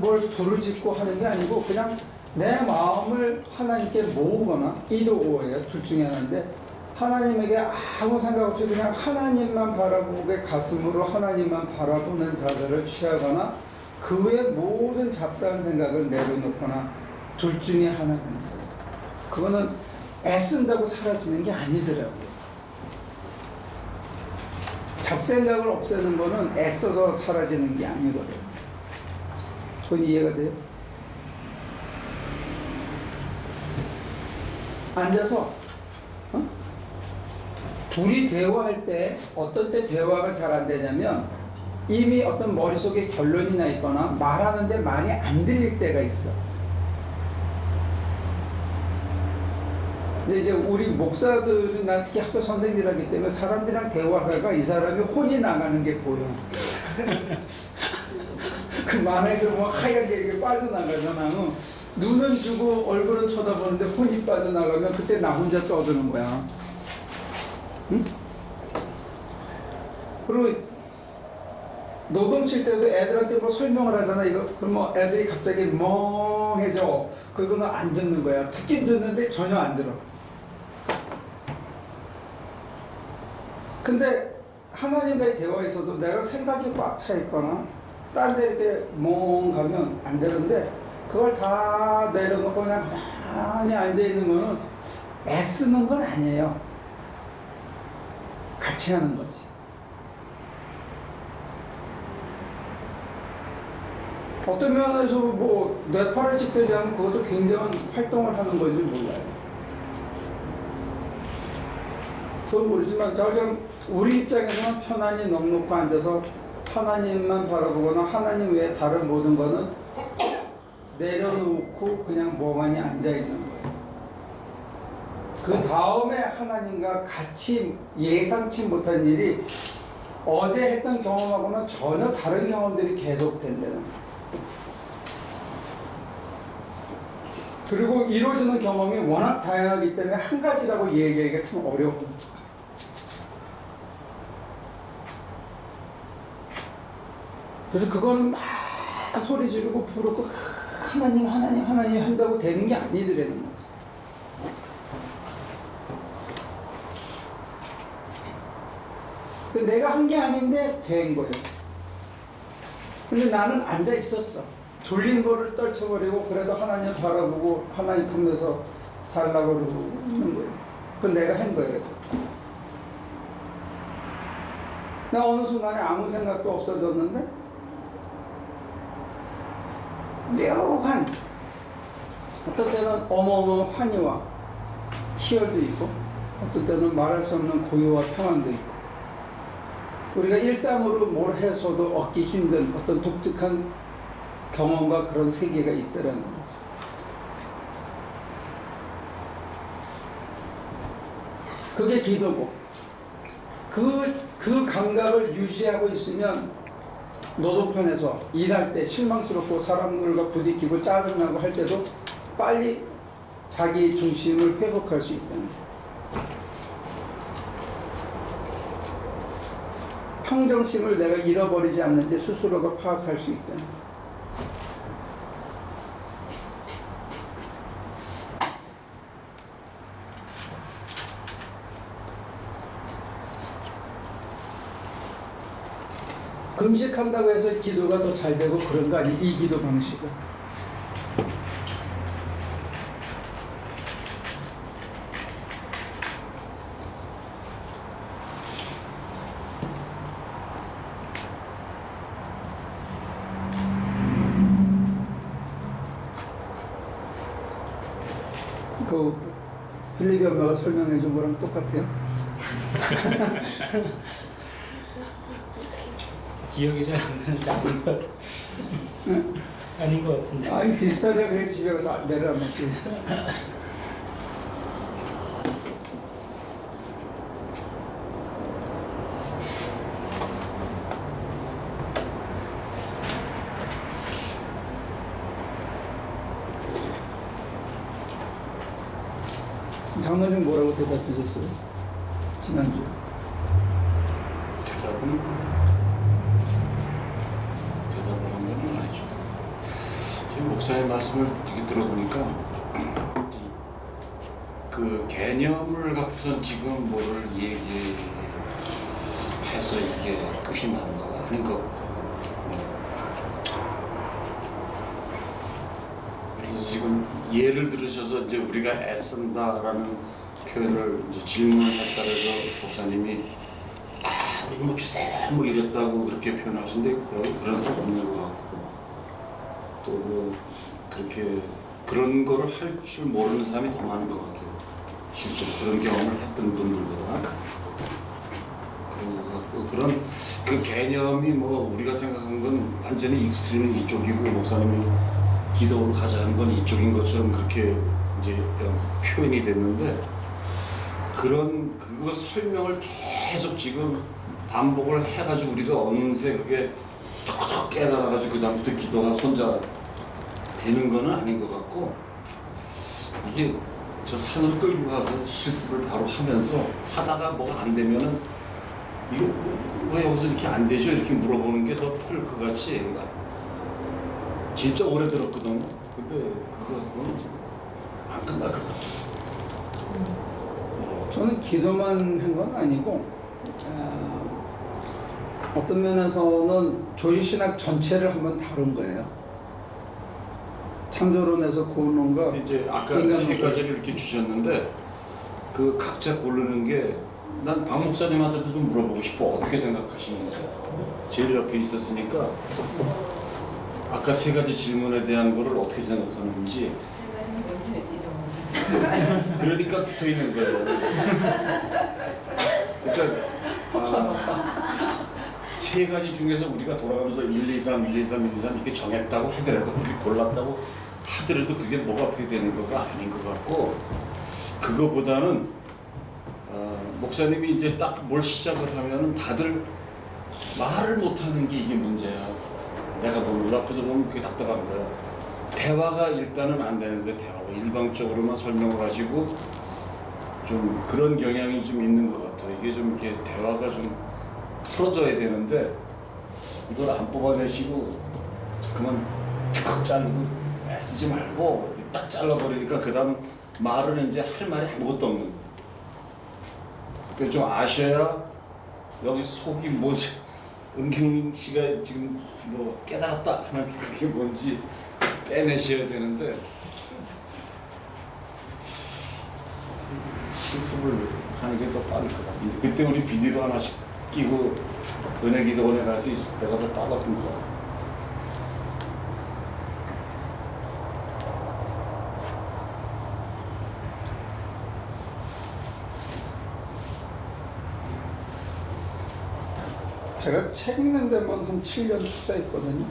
뭘 부르짖고 하는 게 아니고 그냥 내 마음을 하나님께 모으거나, 이도 오예요. 둘 중에 하나인데, 하나님에게 아무 생각 없이 그냥 하나님만 바라보게 가슴으로 하나님만 바라보는 자세를 취하거나, 그 외 모든 잡다한 생각을 내려놓거나, 둘 중에 하나는 그거는 애쓴다고 사라지는 게 아니더라고요. 잡생각을 없애는 거는 애써서 사라지는 게 아니거든요. 그건 이해가 돼요? 앉아서 둘이 대화할 때 어떤 때 대화가 잘 안 되냐면, 이미 어떤 머릿속에 결론이 나 있거나 말하는데 말이 안 들릴 때가 있어. 근데 이제 우리 목사들이나 특히 학교 선생님이기 때문에 사람들이랑 대화하다가 이 사람이 혼이 나가는 게 보여. 그 만화에서 뭐 하얗게 이렇게 빠져나가잖아. 눈은 주고 얼굴은 쳐다보는데 혼이 빠져나가면 그때 나 혼자 떠드는 거야. 응? 그리고 녹음 칠 때도 애들한테 뭐 설명을 하잖아. 이거 그럼 뭐 애들이 갑자기 멍해져. 그거는 안 듣는 거야. 듣긴 듣는데 전혀 안 들어. 근데 하나님과의 대화에서도 내가 생각이 꽉 차 있거나 딴 데 이렇게 멍 가면 안 되는데, 그걸 다 내려놓고 그냥 가만히 앉아있는 거는 애쓰는 건 아니에요. 같이 하는 거지. 어떤 면에서 뭐 뇌파를 찌르자면 그것도 굉장한 활동을 하는 건지 몰라요. 그건 모르지만 좀 우리 입장에서는 편안히 넉넉히 앉아서 하나님만 바라보거나 하나님 외에 다른 모든 거는 내려놓고 그냥 멍하니 앉아있는 거예요. 그 다음에 하나님과 같이 예상치 못한 일이 어제 했던 경험하고는 전혀 다른 경험들이 계속된다는 거예요. 그리고 이루어지는 경험이 워낙 다양하기 때문에 한 가지라고 얘기하기가 참 어려워요. 그래서 그거는 막 소리 지르고 부르고 하나님 하나님 하나님 한다고 되는 게 아니더라는 거죠. 내가 한 게 아닌데 된 거예요. 근데 나는 앉아 있었어. 졸린 거를 떨쳐버리고 그래도 하나님 바라보고 하나님 품에서 살라고 그러고 있는 거예요. 그건 내가 한 거예요. 나 어느 순간에 아무 생각도 없어졌는데 묘한 어떤 때는 어마어마한 환희와 희열도 있고 어떤 때는 말할 수 없는 고요와 평안도 있고 우리가 일상으로 뭘 해서도 얻기 힘든 어떤 독특한 경험과 그런 세계가 있더라는 거죠. 그게 기도고 그 감각을 유지하고 있으면 노동판에서 일할 때 실망스럽고 사람들과 부딪히고 짜증나고 할 때도 빨리 자기 중심을 회복할 수 있다는 거예요. 평정심을 내가 잃어버리지 않는지 스스로가 파악할 수 있다는 거예요. 금식한다고 해서 기도가 더 잘 되고 그런 거 아니? 이 기도 방식은. 그 필립이 엄마가 설명해 준 거랑 똑같아요. 기억이 잘 안 나는데 아닌 것 같아. 응? 아닌 것 같은데. 아니 비슷하다 그래서 집에 가서 내를 안 먹지. 장로님 뭐라고 대답하셨어요? 지난주. 대답을 한 건 아니죠. 지금 목사의 말씀을 이렇게 들어보니까 그 개념을 갖고선 지금 뭐를 얘기해서 이게 끝이 나는 거가 아닌 것 같아요. 그래서 지금 예를 들으셔서 이제 우리가 애쓴다라는 표현을 이제 질문을 했다 그래서 목사님이 우리 뭐 주세요 뭐 이랬다고 그렇게 표현하시는데 그런 사람 없는 것 같고 또 뭐 그렇게 그런 거를 할 줄 모르는 사람이 더 많은 것 같아요. 실제로 그런 경험을 했던 분들보다 그런 것 같고 그런 그 개념이 뭐 우리가 생각한 건 완전히 익스트림은 이쪽이고 목사님이 기도로 가자는 건 이쪽인 것처럼 그렇게 이제 표현이 됐는데 그거 설명을 계속 지금 반복을 해가지고 우리가 어느새 그게 톡톡 깨달아가지고 그 다음부터 기도가 혼자 되는 거는 아닌 것 같고 이게 저 산으로 끌고 가서 실습을 바로 하면서 하다가 뭐가 안 되면은 이거 왜 여기서 이렇게 안 되죠? 이렇게 물어보는 게 더 펄 것 같이 진짜 오래 들었거든요. 근데 그거는 안 끝날 것 같아요. 저는 기도만 한 건 아니고 어떤 면에서는 조지신학 전체를 한번 다룬 거예요. 창조론에서 구원론과 이제 아까 세 가지를 이렇게 주셨는데 그 각자 고르는 게 난 박 목사님한테도 좀 물어보고 싶어. 어떻게 생각하시는지. 제일 옆에 있었으니까 아까 세 가지 질문에 대한 거를 어떻게 생각하는지. 세 가지는 뭔지 잊어먹었어요. 그러니까 붙어 있는 거예요. 그러니까 세 가지 중에서 우리가 돌아가면서 1, 2, 3, 1, 2, 3, 1, 2, 3 이렇게 정했다고 하더라도 그게 골랐다고 하더라도 그게 뭐가 어떻게 되는 거가 아닌 것 같고 그거보다는 목사님이 이제 딱 뭘 시작을 하면은 다들 말을 못하는 게 이게 문제야. 내가 보면 앞에서 보면 그게 답답한 거야. 대화가 일단은 안 되는데 대화가 일방적으로만 설명을 하시고 좀 그런 경향이 좀 있는 것 같아요. 이게 좀 이렇게 대화가 좀 풀어져야 되는데 이걸 안 뽑아내시고 그만 툭 자르고 애쓰지 말고 딱 잘라버리니까 그 다음 말은 이제 할 말이 아무것도 없는 거예요. 그래서 좀 아셔야 여기 속이 뭐지, 은경민 씨가 지금 뭐 깨달았다 하는 그게 뭔지 빼내셔야 되는데 실습을 하는 게 더 빠를 것 같은데, 그때 우리 비디오 하나씩 끼고 은혜기도원에 갈 수 있을 때가 더 빨랐던 것 같아요. 제가 책 읽는 데만 한 7년 투자했거든요.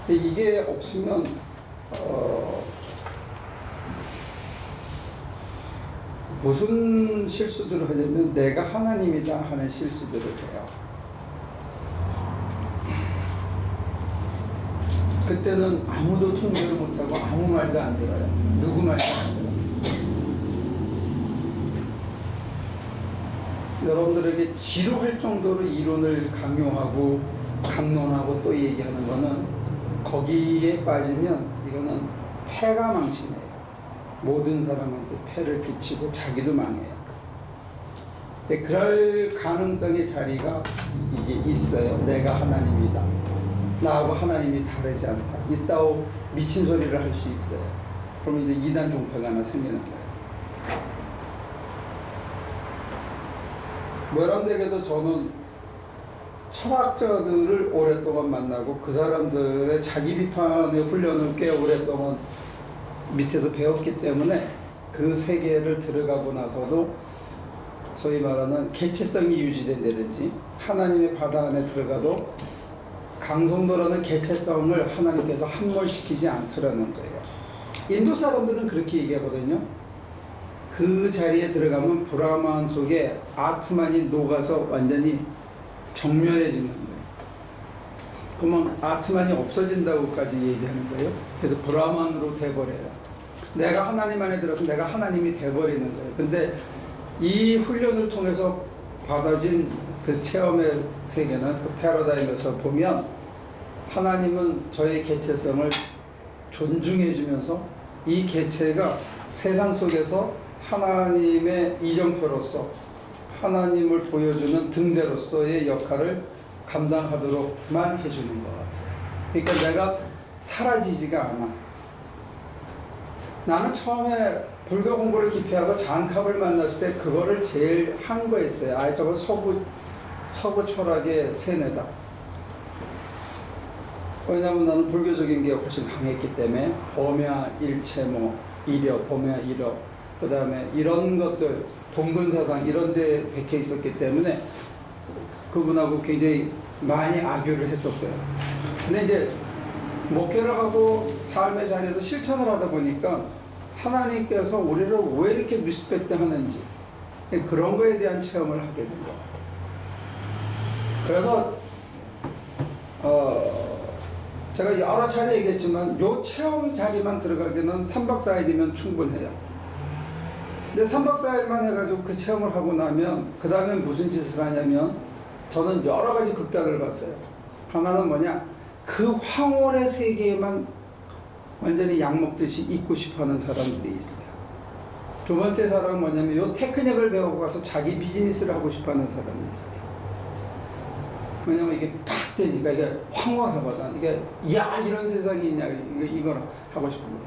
근데 이게 없으면 무슨 실수들을 하냐면 내가 하나님이다 하는 실수들을 해요. 그때는 아무도 충고를 못하고 아무 말도 안 들어요. 누구 말도 안 들어요. 여러분들에게 지루할 정도로 이론을 강요하고 강론하고 또 얘기하는 거는 거기에 빠지면 이거는 패가 망신해요. 모든 사람한테 패를 끼치고 자기도 망해요. 근데 그럴 가능성의 자리가 이게 있어요. 내가 하나님이다. 나하고 하나님이 다르지 않다. 이따오 미친 소리를 할 수 있어요. 그럼 이제 이단 종파가 하나 생기는 거예요. 여러분들에게도 저는 철학자들을 오랫동안 만나고 그 사람들의 자기 비판의 훈련을 꽤 오랫동안 밑에서 배웠기 때문에 그 세계를 들어가고 나서도 소위 말하는 개체성이 유지된다든지 하나님의 바다 안에 들어가도 강성도라는 개체성을 하나님께서 함몰시키지 않더라는 거예요. 인도 사람들은 그렇게 얘기하거든요. 그 자리에 들어가면 브라만 속에 아트만이 녹아서 완전히 정면해지는 거예요. 그러면 아트만이 없어진다고까지 얘기하는 거예요. 그래서 브라만으로 돼버려요. 내가 하나님 안에 들어서 내가 하나님이 돼버리는 거예요. 근데 이 훈련을 통해서 받아진 그 체험의 세계는 그 패러다임에서 보면 하나님은 저의 개체성을 존중해주면서 이 개체가 세상 속에서 하나님의 이정표로서 하나님을 보여주는 등대로서의 역할을 감당하도록만 해주는 것 같아요. 그러니까 내가 사라지지가 않아. 나는 처음에 불교 공부를 깊이 하고 장캅을 만났을 때 그거를 제일 한 거였어요. 아, 저거 서구 철학의 세뇌다. 왜냐하면 나는 불교적인 게 훨씬 강했기 때문에 범야 일체 뭐 이려, 범야 이려, 그 다음에 이런 것들 동근사상 이런 데 백해 있었기 때문에 그분하고 굉장히 많이 악유를 했었어요. 근데 이제 목회를 하고 삶의 자리에서 실천을 하다 보니까 하나님께서 우리를 왜 이렇게 리스펙트 하는지 그런 거에 대한 체험을 하게 된 것 같아요. 그래서 제가 여러 차례 얘기했지만 요 체험 자리만 들어가기는 3박 4일이면 충분해요. 근데 3박 4일만 해가지고 그 체험을 하고 나면 그 다음에 무슨 짓을 하냐면 저는 여러 가지 극단을 봤어요. 하나는 뭐냐, 그 황홀의 세계에만 완전히 약 먹듯이 있고 싶어하는 사람들이 있어요. 두 번째 사람은 뭐냐면 요 테크닉을 배우고 가서 자기 비즈니스를 하고 싶어하는 사람이 있어요. 왜냐면 이게 팍 되니까 이게 황홀하거든. 이게 야 이런 세상이 있냐, 이걸 하고 싶은 거예요.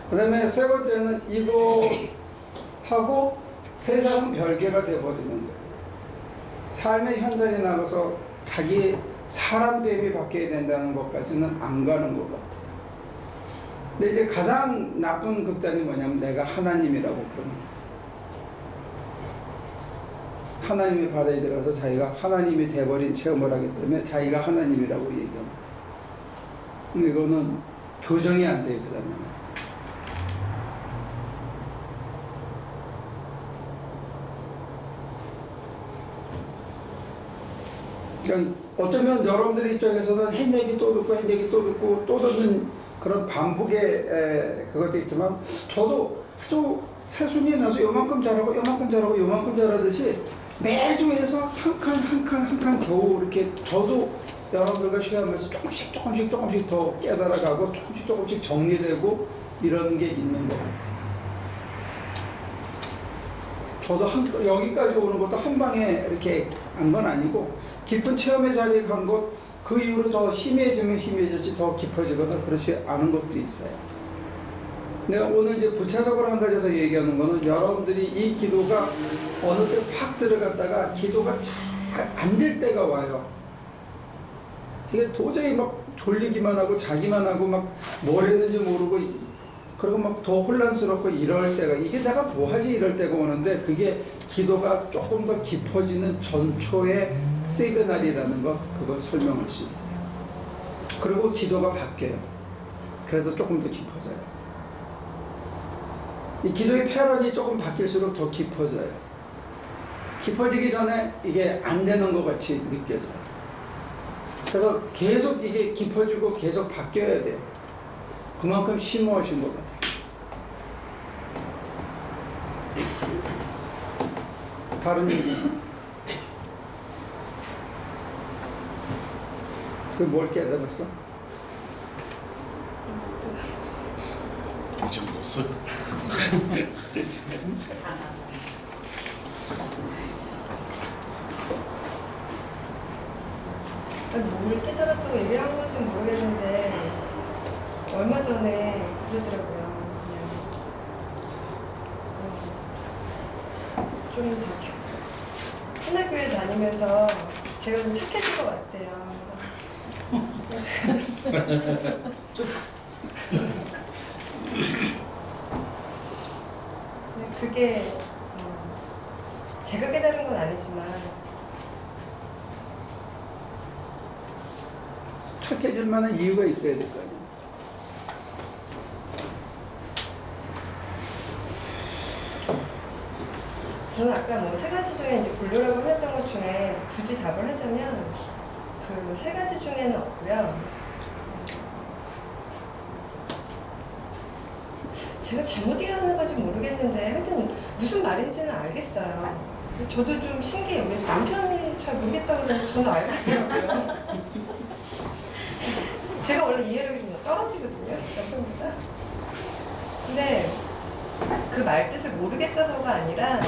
그 다음에 세 번째는 이거 하고 세상은 별개가 되어버리는 거예요. 삶의 현장에 나가서 자기 사람됨이 바뀌어야 된다는 것까지는 안 가는 것 같아요. 근데 이제 가장 나쁜 극단이 뭐냐면 내가 하나님이라고 그러는 거예요. 하나님의 바다에 들어가서 자기가 하나님이 돼버린 체험을 하기 때문에 자기가 하나님이라고 얘기합니다. 근데 이거는 교정이 안 돼요, 그 다음에. 그러니까 어쩌면 여러분들 입장에서는 한 얘기 또 듣고 한 얘기 또 듣고 또 듣는 그런 반복의 그것도 있지만 저도 아주 새순이 나서 요만큼 잘하고 요만큼 잘하고 요만큼 잘하듯이 매주 해서 한 칸 겨우 이렇게 저도 여러분들과 쉐어하면서 조금씩 더 깨달아가고 조금씩 정리되고 이런 게 있는 것 같아요. 저도 여기까지 오는 것도 한 방에 이렇게 한 건 아니고 깊은 체험의 자리에 간 것, 그 이후로 더 희미해지면 희미해졌지 더 깊어지거나 그렇지 않은 것도 있어요. 내가 오늘 이제 부차적으로 한 가지 더 얘기하는 거는 여러분들이 이 기도가 어느 때 팍 들어갔다가 기도가 잘 안 될 때가 와요. 이게 도저히 막 졸리기만 하고 자기만 하고 막 뭘 했는지 모르고 그리고 막 더 혼란스럽고 이럴 때가 이게 내가 뭐 하지 이럴 때가 오는데 그게 기도가 조금 더 깊어지는 전초의 시그널이라는 것 그걸 설명할 수 있어요. 그리고 기도가 바뀌어요. 그래서 조금 더 깊어져요. 이 기도의 패런이 조금 바뀔수록 더 깊어져요. 깊어지기 전에 이게 안 되는 것 같이 느껴져요. 그래서 계속 이게 깊어지고 계속 바뀌어야 돼요. 그만큼 심오하신 것 같아요. 다른 얘기. 뭘 깨달았어? 이제 못 써. 뭘 깨달았다고 얘기한 건지 모르겠는데 얼마 전에 그러더라고요. 그냥 좀 더 하나교회 다니면서 제가 좀 착해진 것 같아요. 그게 제가 깨달은 건 아니지만 착해질 만한 이유가 있어야 될 거 아니에요. 저는 아까 뭐 세 가지 중에 이제 고르라고 했던 것 중에 굳이 답을 하자면 그 세 가지 중에는 없고요. 제가 잘못 이해하는 건지 모르겠는데 하여튼 무슨 말인지는 알겠어요. 저도 좀 신기해요. 왜 남편이 잘 모르겠다고 그러는데 저는 알겠더라고요. 제가 원래 이해력이 좀 떨어지거든요, 남편보다. 근데 그 말 뜻을 모르겠어서가 아니라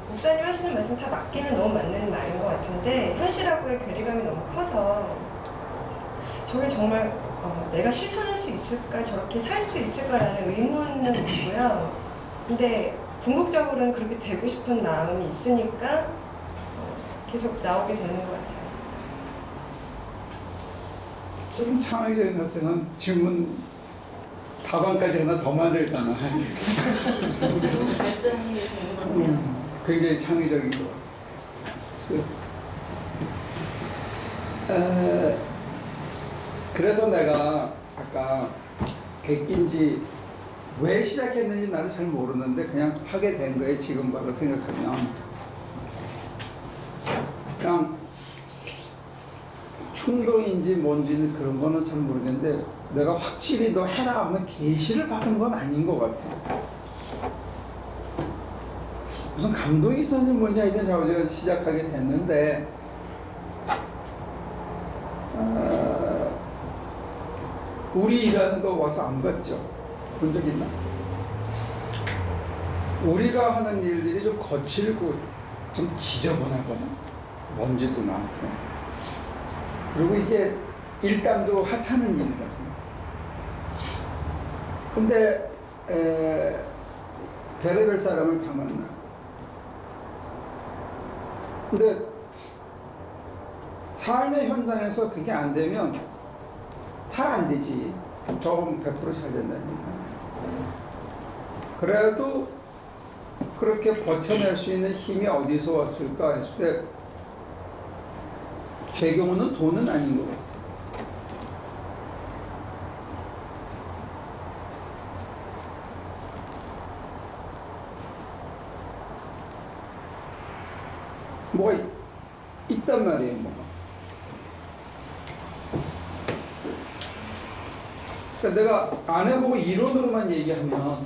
목사님 하시는 말씀 다 맞기는 너무 맞는 말인 것 같은데 현실하고의 괴리감이 너무 커서 저게 정말 내가 실천할 수 있을까, 저렇게 살 수 있을까라는 의문은 있고요. 근데 궁극적으로는 그렇게 되고 싶은 마음이 있으니까 계속 나오게 되는 것 같아요. 좀 창의적인 학생은 질문 답안까지 하나 더 만들잖아. 발전이 되는 건데요. 굉장히 창의적인 거. 그래서 내가 아까 객인지 왜 시작했는지 나는 잘 모르는데 그냥 하게 된 거예요. 지금 바로 생각하면 그냥 충동인지 뭔지는 그런 거는 잘 모르겠는데 내가 확실히 너 해라 하면 계시를 받은 건 아닌 것 같아. 무슨 감동이 있었는지 뭔지 하여튼 자우지가 시작하게 됐는데 우리 일하는 거 와서 안 봤죠? 본 적 있나? 우리가 하는 일들이 좀 거칠고 좀 지저분하거든. 먼지도 많고. 그리고 이게 일당도 하찮은 일이거든요. 근데 별의별 사람을 다 만나. 근데 삶의 현장에서 그게 안 되면 잘 안 되지. 조금 100% 잘 된다니까. 그래도 그렇게 버텨낼 수 있는 힘이 어디서 왔을까 했을 때 제 경우는 돈은 아닌 것 같아요. 뭐가 있단 말이에요, 뭐가. 그러니까 내가 안 해보고 이론으로만 얘기하면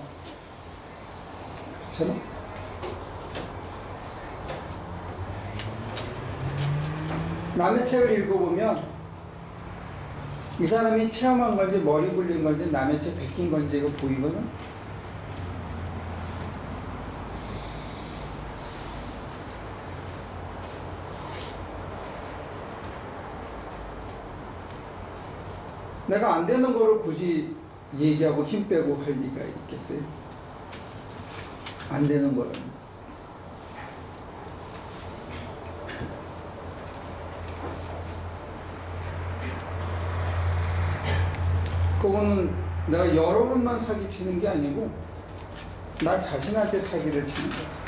그렇잖아. 남의 책을 읽어보면 이 사람이 체험한 건지 머리 굴린 건지 남의 책 베낀 건지 이거 보이거든. 내가 안 되는 거를 굳이 얘기하고 힘 빼고 할 리가 있겠어요? 안 되는 거는. 그거는 내가 여러분만 사기치는 게 아니고 나 자신한테 사기를 치는 거야.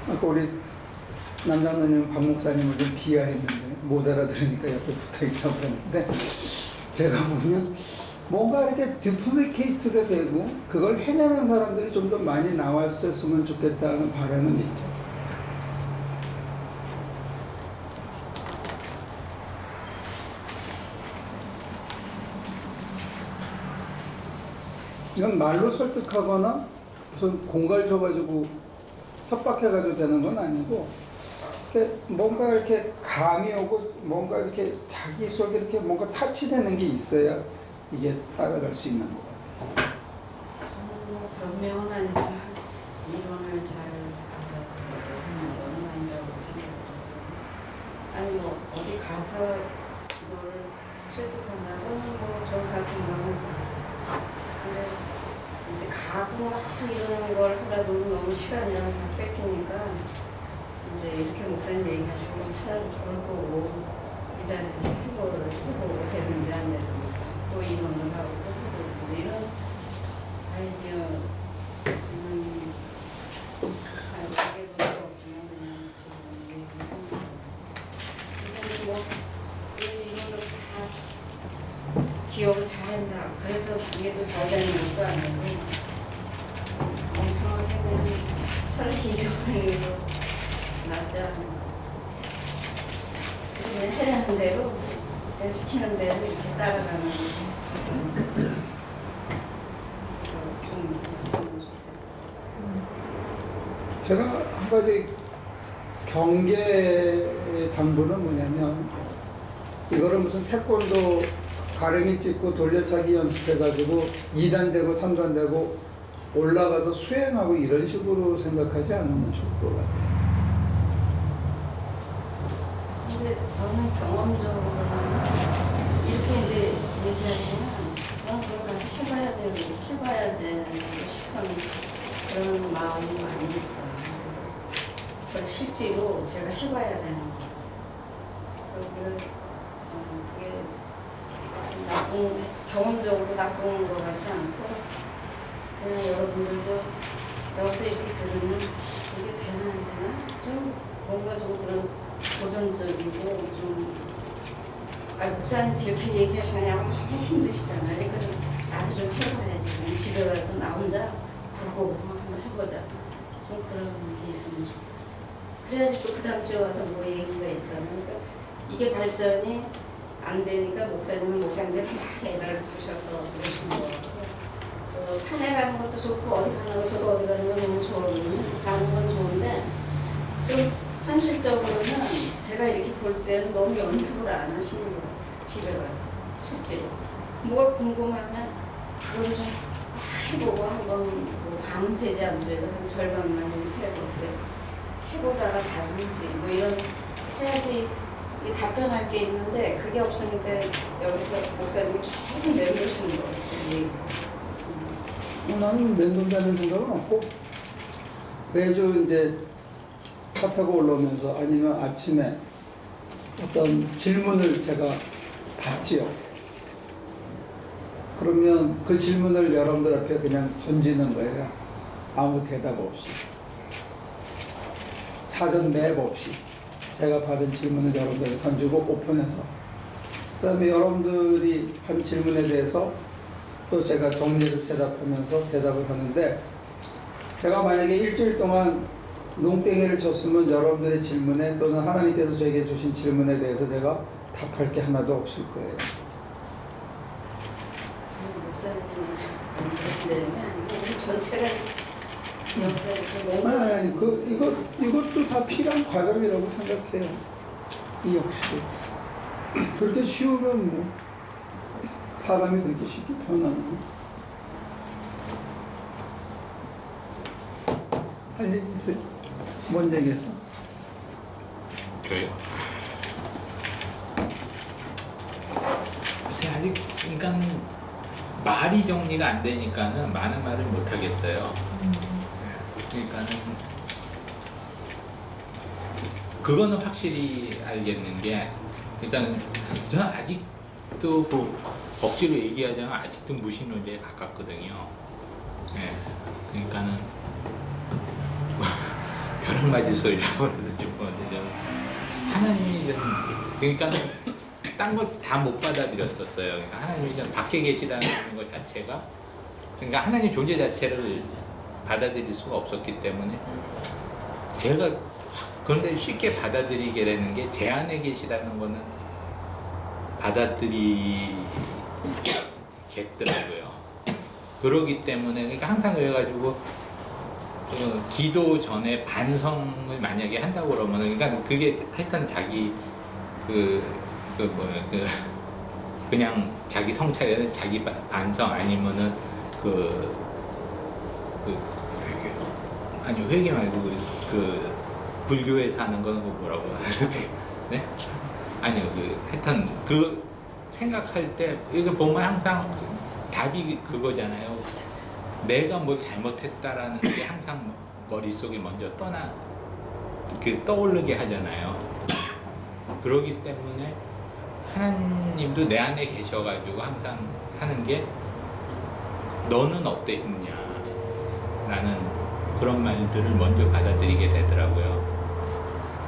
아까 우리 남장로님 박 목사님을 좀 비하했는데 못 알아들으니까 옆에 붙어있다고 그랬는데 제가 보면 뭔가 이렇게 듀플리케이트가 되고 그걸 해내는 사람들이 좀 더 많이 나왔었으면 좋겠다는 바람은 있죠. 이건 말로 설득하거나 무슨 공갈 줘가지고 협박해가지고 되는 건 아니고 이렇게 뭔가 이렇게 감이 오고 뭔가 이렇게 자기 속에 이렇게 뭔가 타치되는 게 있어야 이게 따라갈 수 있는 것 같아요. 저는 뭐 변명은 아니지만 이론을 잘 알아서 하는 건 아니라고 생각해요. 아니 뭐 어디 가서 너를 실습한다고 뭐저 같은 경우는 근데 이제 가고 막 이러는 걸 하다 보면 너무 시간이랑 다 뺏기니까 이제 이렇게 목사님 얘기하신 건 차라리 그럴 거고 이 자리에서 해보고 되는지 안 되는지 또 이론을 하고 이제 이런 아이디어는 알게 볼 수 없지만 그냥 지금 얘기하는 거예요. 근데 뭐 이론을 다 기억을 잘한다. 그래서 이게 또 잘 되는 것도 아니고 엄청나게 그냥 차를 뒤져버리는 게 낫지 않나. 그래서 그냥 해라는 대로 그냥 시키는 대로 이렇게 따라가는 게 좀 있으면 좋겠다. 제가 한 가지 경계 당부는 뭐냐면 이거를 무슨 태권도 가랭이 찍고 돌려차기 연습해가지고 2단 되고 3단 되고 올라가서 수행하고 이런 식으로 생각하지 않으면 좋을 것 같아요. 근데 저는 경험적으로는 이렇게 이제 얘기하시면 그걸 가서 해봐야 되고 싶은 그런 마음이 많이 있어요. 그래서 그걸 실제로 제가 해봐야 되는 거예요. 그게 경험적으로 나쁜 것 같지 않고 그냥 여러분들도 여기서 이렇게 들으면 이게 되나 안 되나 좀 뭔가 좀 그런 도전적이고 좀 목사님도 이렇게 얘기하시냐고 많이 힘드시잖아요. 그러니까 좀 나도 좀 해봐야지. 그냥 집에 와서 나 혼자 부르고 한번 해보자. 좀 그런 게 있으면 좋겠어. 그래야지 또 그 다음 주에 와서 뭐 얘기가 있잖아요. 그러니까 이게 발전이 안 되니까 목사님은 목사님들 막 애를 부셔서 그러신 거고 산에 가는 것도 좋고 어디 가는 거 저도 어디 가는 거 너무 좋아하거든요. 가는 건 좋은데 좀 현실적으로는 제가 이렇게 볼 때는 너무 연습을 안 하시는 것 같아요. 집에 가서 실제로 뭐가 궁금하면 그걸 좀 해보고 한번 뭐 밤새지 않더라도 한 절반만 좀 세고 어떻게 해보다가 잘하는지 뭐 이런 해야지 이게 답변할 게 있는데 그게 없으니까 여기서 목사님이 계속 내려오시는 것 같아요. 나는 멘돈다는 생각은 없고 매주 이제 차 타고 올라오면서 아니면 아침에 어떤 질문을 제가 받지요. 그러면 그 질문을 여러분들 앞에 그냥 던지는 거예요. 아무 대답 없이. 사전 맵 없이. 제가 받은 질문을 여러분들에게 던지고 오픈해서 그 다음에 여러분들이 한 질문에 대해서 또 제가 정리해서 대답하면서 대답을 하는데 제가 만약에 일주일 동안 농땡이를 쳤으면 여러분들의 질문에 또는 하나님께서 저에게 주신 질문에 대해서 제가 답할 게 하나도 없을 거예요. 목사님이 그러신다는 게 아니고 우리 전체가 역사에 좀 아니, 이것도 다 필요한 과정이라고 생각해요. 이 역시도. 그렇게 쉬우면 뭐, 사람이 그렇게 쉽게 변하는 거. 할 얘기 있어요? 뭔 얘기했어? 저요? 글쎄 아직 그러니까는 말이 정리가 안 되니까는 많은 말을 못 하겠어요. 그러니까는 그거는 확실히 알겠는 게 일단 저는 아직도 뭐 억지로 얘기하자면 아직도 무신론자에 가깝거든요. 예, 그러니까는 벼락 맞을 소리라고 해도 좀 그런데 좀 하나님이 좀 그러니까는 딴 거 다 못 받아들였었어요. 그러니까 하나님이 좀 밖에 계시다는 것 자체가 그러니까 하나님 존재 자체를 받아들일 수가 없었기 때문에 제가 그런데 쉽게 받아들이게 되는 게 제 안에 계시다는 거는 받아들이겠더라고요. 그러기 때문에 그러니까 항상 그래가지고 기도 전에 반성을 만약에 한다고 그러면 그러니까 그게 하여튼 자기 그냥 자기 성찰이나 자기 반성 아니면은 아니 회개 말고 그 불교에서 하는 건 뭐라고 하는데 네? 아니요 하여튼 그 생각할 때 이거 보면 항상 답이 그거잖아요. 내가 뭘 잘못했다라는 게 항상 머릿속에 먼저 떠오르게 하잖아요. 그러기 때문에 하나님도 내 안에 계셔가지고 항상 하는 게 너는 어땠냐 라는 그런 말들을 먼저 받아들이게 되더라고요.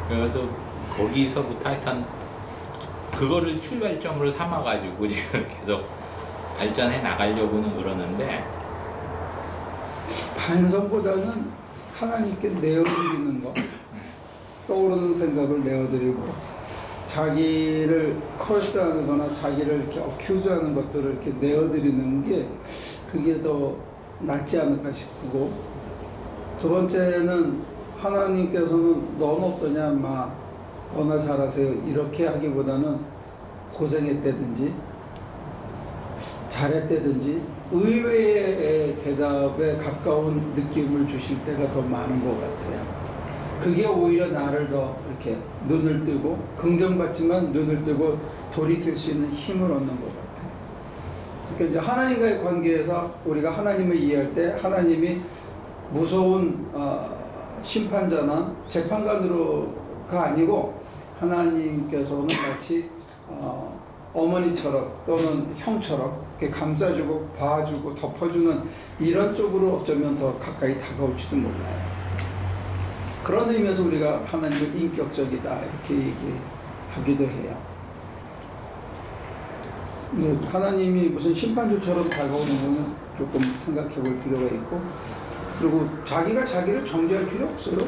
그래서 거기서부터 하여튼 그거를 출발점으로 삼아가지고 지금 계속 발전해 나가려고는 그러는데 반성보다는 하나님께 내어드리는 거, 떠오르는 생각을 내어드리고 자기를 컬스하는 거나 자기를 이렇게 어큐즈하는 것들을 이렇게 내어드리는 게 그게 더 낫지 않을까 싶고, 두 번째는 하나님께서는 넌 어떠냐 마 너나 잘하세요 이렇게 하기보다는 고생했다든지 잘했다든지 의외의 대답에 가까운 느낌을 주실 때가 더 많은 것 같아요. 그게 오히려 나를 더 이렇게 눈을 뜨고 긍정받지만 눈을 뜨고 돌이킬 수 있는 힘을 얻는 것 같아요. 그러니까 이제 하나님과의 관계에서 우리가 하나님을 이해할 때 하나님이 무서운 심판자나 재판관으로가 아니고 하나님께서는 마치 어머니처럼 또는 형처럼 이렇게 감싸주고 봐주고 덮어주는 이런 쪽으로 어쩌면 더 가까이 다가올지도 몰라요. 그런 의미에서 우리가 하나님을 인격적이다 이렇게 얘기하기도 해요. 하나님이 무슨 심판주처럼 다가오는 것은 조금 생각해 볼 필요가 있고, 그리고 자기가 자기를 정죄할 필요 없어요.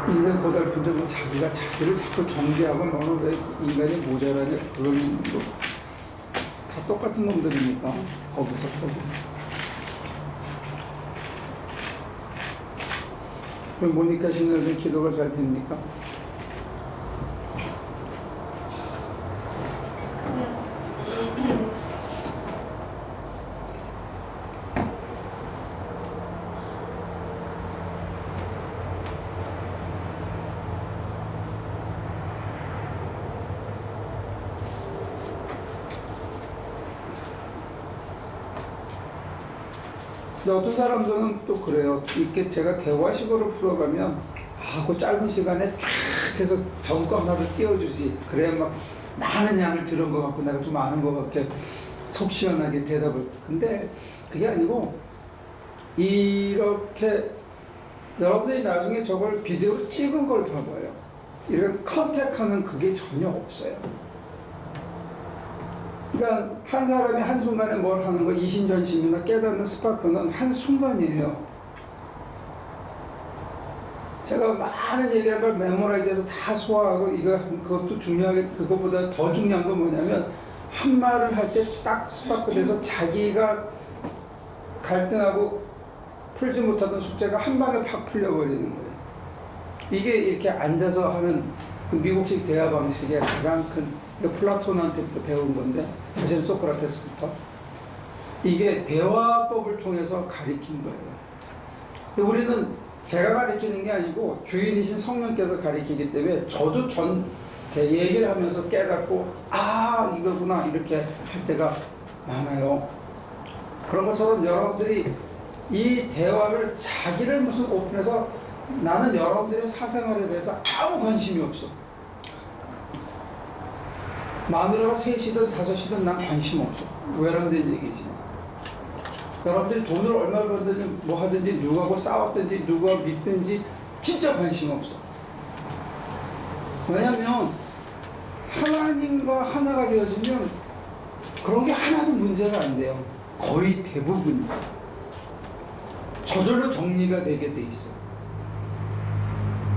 인생 고달픈데 뭐 자기가 자기를 자꾸 정죄하고 너는 왜 인간이 모자라냐 그런 거 다 똑같은 놈들이니까 거기서 거기. 그럼 모니카 씨는 요즘 기도가 잘 됩니까? 근데 어떤 사람들은 또 그래요. 이렇게 제가 대화식으로 풀어가면 그 짧은 시간에 쫙 해서 정권 하나를 띄워주지. 그래야 막 많은 양을 들은 것 같고 내가 좀 아는 것 같게 속 시원하게 대답을. 근데 그게 아니고 이렇게 여러분이 나중에 저걸 비디오로 찍은 걸 봐봐요. 이런 컨택하는 그게 전혀 없어요. 그러니까 한 사람이 한순간에 뭘 하는 거, 이신전심이나 깨닫는 스파크는 한순간이에요. 제가 많은 얘기한 걸 메모라이즈해서 다 소화하고 그것도 중요하게, 그것보다 더 중요한 건 뭐냐면 한 말을 할 때 딱 스파크 돼서 자기가 갈등하고 풀지 못하던 숙제가 한 방에 팍 풀려버리는 거예요. 이게 이렇게 앉아서 하는 그 미국식 대화 방식의 가장 큰, 플라톤한테부터 배운 건데, 사실은 소크라테스부터. 이게 대화법을 통해서 가리킨 거예요. 우리는 제가 가리키는 게 아니고 주인이신 성령께서 가리키기 때문에 저도 얘기를 하면서 깨닫고, 아, 이거구나, 이렇게 할 때가 많아요. 그런 것처럼 여러분들이 이 대화를 자기를 무슨 오픈해서 나는 여러분들의 사생활에 대해서 아무 관심이 없어. 마누라가 셋이든 다섯이든 난 관심 없어. 왜 여러분들이 얘기지? 여러분들이 돈을 얼마 벌든지 뭐 하든지 누구하고 싸웠든지 누가 믿든지 진짜 관심 없어. 왜냐면 하나님과 하나가 되어지면 그런 게 하나도 문제가 안 돼요. 거의 대부분이 저절로 정리가 되게 돼 있어.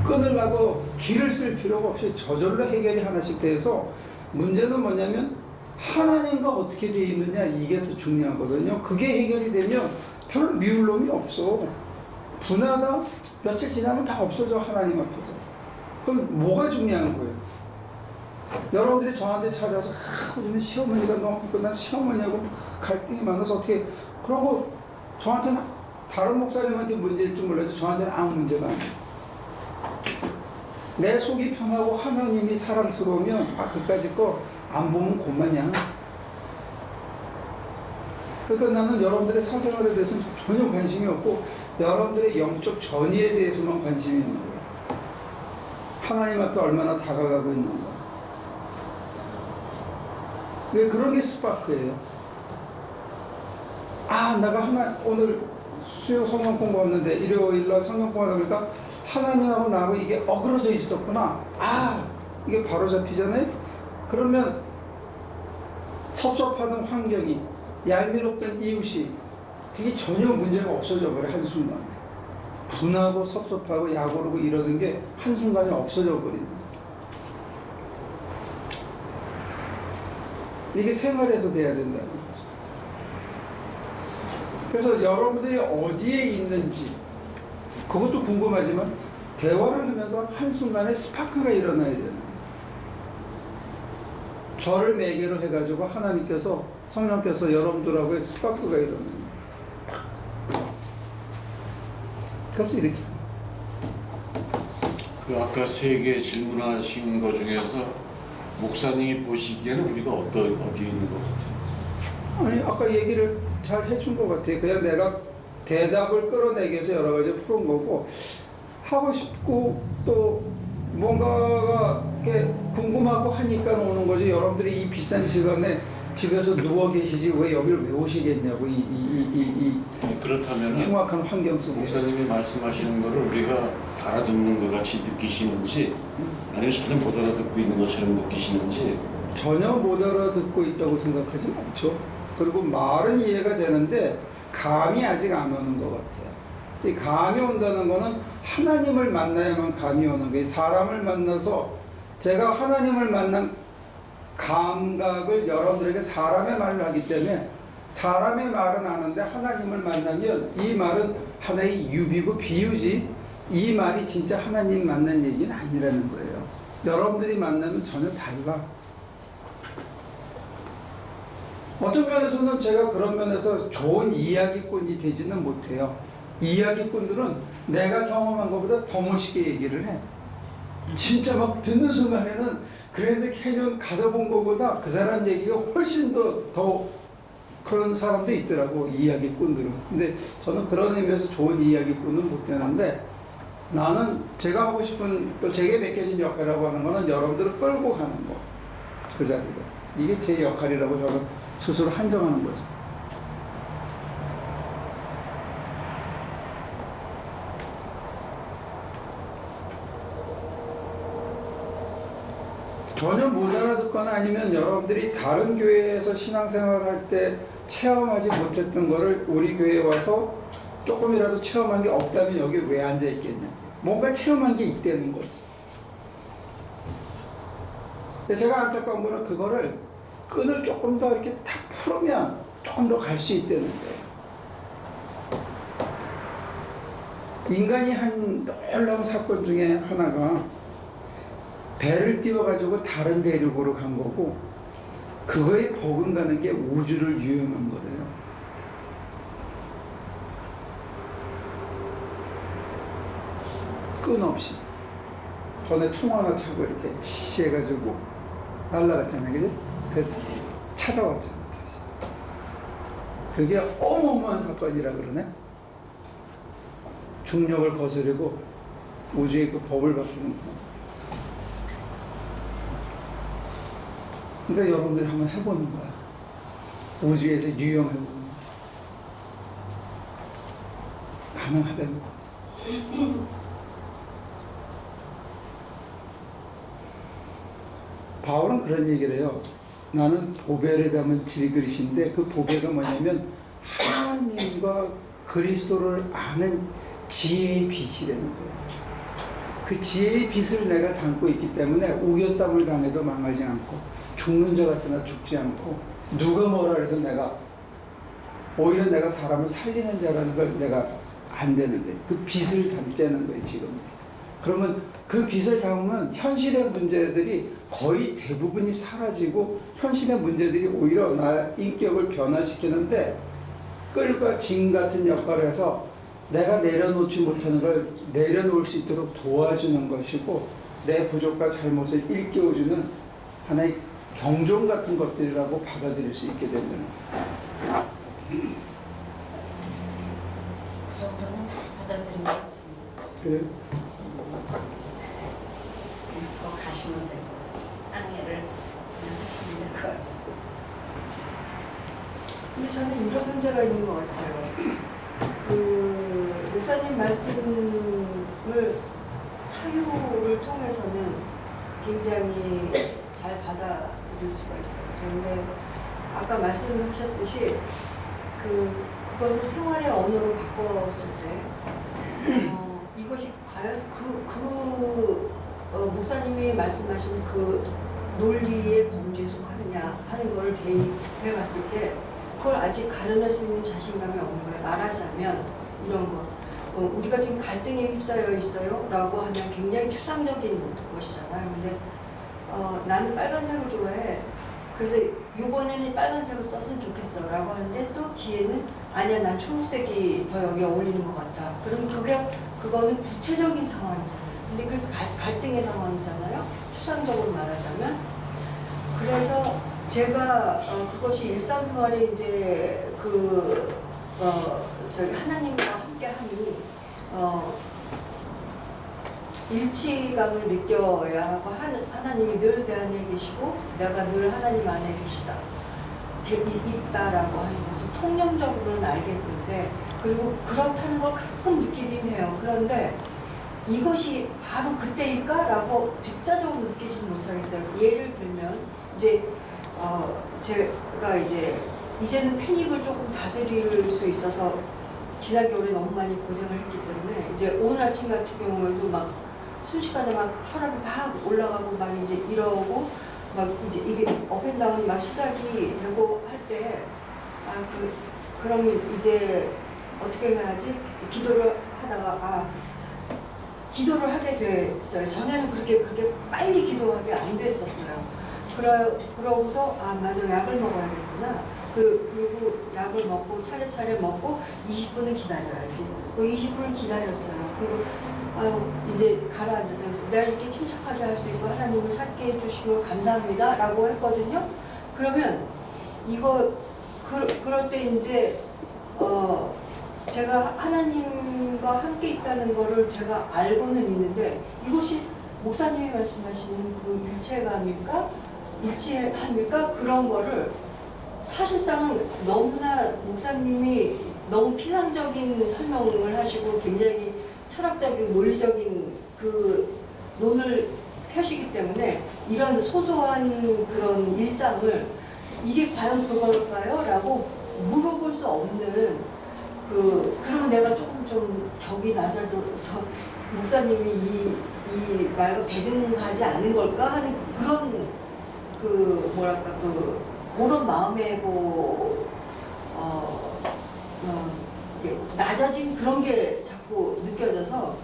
끊으려고 길을 쓸 필요가 없이 저절로 해결이 하나씩 돼서, 문제는 뭐냐면 하나님과 어떻게 되어 있느냐, 이게 더 중요하거든요. 그게 해결이 되면 별 미울 놈이 없어. 분하다 며칠 지나면 다 없어져, 하나님 앞에서. 그럼 뭐가 중요한 거예요? 여러분들이 저한테 찾아서 우리는 시어머니가 너무 난 시어머니하고 막 갈등이 많아서 어떻게, 그러고 저한테는 다른 목사님한테 문제일 줄 몰라도 저한테는 아무 문제가 아니에요. 내 속이 편하고 하나님이 사랑스러우면 그까짓 거 안 보면 고마냐. 그러니까 나는 여러분들의 사생활에 대해서는 전혀 관심이 없고 여러분들의 영적 전의에 대해서만 관심이 있는 거예요. 하나님 앞에 얼마나 다가가고 있는가. 그런 게 스파크예요. 내가 오늘 수요 성경 공부했는데 일요일날 성경 공부하다 보니까 하나님하고 나하고 이게 어그러져 있었구나. 이게 바로 잡히잖아요. 그러면 섭섭하는 환경이, 얄미웠던 이웃이, 그게 전혀 문제가 없어져 버려, 한순간에. 분하고 섭섭하고 약오르고 이러는 게 한순간에 없어져 버리는 거예요. 이게 생활에서 돼야 된다는 거죠. 그래서 여러분들이 어디에 있는지 그것도 궁금하지만 대화를 하면서 한순간에 스파크가 일어나야 되는 거예요. 저를 매개로 해가지고 하나님께서, 성령께서 여러분들하고의 스파크가 일어나는 거예요. 그래서 이렇게. 아까 세 개 질문하신 것 중에서 목사님이 보시기에는 우리가 어디 있는 것 같아요? 아니, 아까 얘기를 잘 해준 것 같아요. 그냥 내가 대답을 끌어내기 위해서 여러 가지 푸는 거고, 하고 싶고 또 뭔가가 이렇게 궁금하고 하니까 오는 거지. 여러분들이 이 비싼 시간에 집에서 누워 계시지 왜 여기를 왜 오시겠냐고, 그렇다면 흉악한 환경 속에. 목사님이 말씀하시는 거를 우리가 알아듣는 것 같이 느끼시는지, 아니면 전혀 못 알아듣고 있는 것처럼 느끼시는지. 전혀 못 알아듣고 있다고 생각하지 않죠. 그리고 말은 이해가 되는데 감이 아직 안 오는 것 같아요. 이 감이 온다는 거는 하나님을 만나야만 감이 오는 거예요. 사람을 만나서 제가 하나님을 만난 감각을 여러분들에게 사람의 말을 하기 때문에 사람의 말은 아는데 하나님을 만나면 이 말은 하나의 유비고 비유지, 이 말이 진짜 하나님 만난 얘기는 아니라는 거예요. 여러분들이 만나면 전혀 달라. 어떤 면에서는 제가 그런 면에서 좋은 이야기꾼이 되지는 못해요. 이야기꾼들은 내가 경험한 것보다 더 멋있게 얘기를 해. 진짜 막 듣는 순간에는 그랜드 캐년 가서 본 것보다 그 사람 얘기가 훨씬 더 그런 사람도 있더라고, 이야기꾼들은. 근데 저는 그런 의미에서 좋은 이야기꾼은 못 되는데, 나는 제가 하고 싶은, 또 제게 맡겨진 역할이라고 하는 거는 여러분들을 끌고 가는 거, 그 자리로. 이게 제 역할이라고 저는 스스로 한정하는 거죠. 전혀 못 알아듣거나 아니면 여러분들이 다른 교회에서 신앙생활을 할 때 체험하지 못했던 거를 우리 교회에 와서 조금이라도 체험한 게 없다면 여기 왜 앉아 있겠냐. 뭔가 체험한 게 있다는 거지. 근데 제가 안타까운 거는 그거를 끈을 조금 더 이렇게 탁 풀으면 조금 더 갈 수 있다는 거예요. 인간이 한 놀라운 사건 중에 하나가 배를 띄워가지고 다른 대륙으로 간 거고 그거에 버금가는 게 우주를 유영한 거래요. 끊없이 전에 총 하나 차고 이렇게 치해가지고 날아갔잖아요, 그죠? 그래서 찾아왔잖아 다시. 그게 어마어마한 사건이라 그러네. 중력을 거스르고 우주의 그 법을 바꾸는 거. 그러니까 여러분들이 한번 해보는 거야. 우주에서 유영해보는 거야. 가능하다는 거지. 바울은 그런 얘기를 해요. 나는 보배를 담은 질그릇인데 그 보배가 뭐냐면 하나님과 그리스도를 아는 지혜의 빛이라는 거예요. 그 지혜의 빛을 내가 담고 있기 때문에 우겨쌈을 당해도 망하지 않고 죽는 자 같으나 죽지 않고 누가 뭐라 해도 내가 오히려 내가 사람을 살리는 자라는 걸 내가 안 되는 거예요. 그 빛을 담자는 거예요 지금. 그러면 그 빛을 담으면 현실의 문제들이 거의 대부분이 사라지고 현실의 문제들이 오히려 나의 인격을 변화시키는데 끌과 진 같은 역할을 해서 내가 내려놓지 못하는 걸 내려놓을 수 있도록 도와주는 것이고 내 부족과 잘못을 일깨워주는 하나의 경종 같은 것들이라고 받아들일 수 있게 되는 거예요. 그 정도는 다 받아들인 것 같은데. 그래요? 더 가시면 될 것 같아요. 땅해를 그냥 하시면 될 것 같아요. 근데 저는 이런 문제가 있는 것 같아요. 그 목사님 말씀을 사유를 통해서는 굉장히 잘 받아들일 수가 있어요. 그런데 아까 말씀하셨듯이 그것을 생활의 언어로 바꿨을 때 이것이 과연 목사님이 말씀하신 그 논리의 범주에 속하느냐 하는 걸 대입해 봤을 때 그걸 아직 가려낼 수 있는 자신감이 없는 거예요. 말하자면 이런 거. 우리가 지금 갈등에 휩싸여 있어요 라고 하면 굉장히 추상적인 것이잖아요. 근데 나는 빨간색을 좋아해. 그래서 이번에는 빨간색을 썼으면 좋겠어 라고 하는데 또 뒤에는 아니야 난 초록색이 더 여기 어울리는 것 같아. 그럼 그거는 구체적인 상황이잖아요. 근데 그 갈등의 상황이잖아요. 추상적으로 말하자면. 그래서 제가 그것이 일상생활에 이제 저기 하나님과 함께함이 일치감을 느껴야 하고 하나님이 늘 내 안에 계시고 내가 늘 하나님 안에 있다라고 하는 것을 통념적으로는 알겠는데 그리고 그렇다는 걸 가끔 느끼긴 해요. 그런데 이것이 바로 그때일까라고 직접적으로 느끼지는 못하겠어요. 예를 들면 이제 제가 이제는 패닉을 조금 다스릴 수 있어서 지난 겨울에 너무 많이 고생을 했기 때문에 이제 오늘 아침 같은 경우에도 막 순식간에 막 혈압이 막 올라가고 막 이제 이러고 막 이제 이게 업앤다운이 막 시작이 되고 할 때 그러면 이제 어떻게 해야지 기도를 하다가 기도를 하게 됐어요. 전에는 그렇게 빨리 기도하게 안 됐었어요. 그러고서 맞아 약을 먹어야겠구나. 그리고 약을 먹고 차례차례 먹고 20분을 기다려야지. 그 20분을 기다렸어요. 그리고 이제 가라앉아서 내가 이렇게 침착하게 할 수 있고 하나님을 찾게 해주시고 감사합니다 라고 했거든요. 그러면 그럴 때 이제 제가 하나님과 함께 있다는 거를 제가 알고는 있는데 이것이 목사님이 말씀하시는 그 일치합니까? 그런 거를 사실상은 너무나 목사님이 너무 피상적인 설명을 하시고 굉장히 철학적이고 논리적인 그 논을 펴시기 때문에 이런 소소한 그런 일상을 이게 과연 그걸까요? 라고 물어볼 수 없는 그러면 내가 조금 좀 격이 낮아져서 목사님이 이 말과 대등하지 않은 걸까 하는 그런 그런 마음의 이게 낮아진 그런 게 자꾸 느껴져서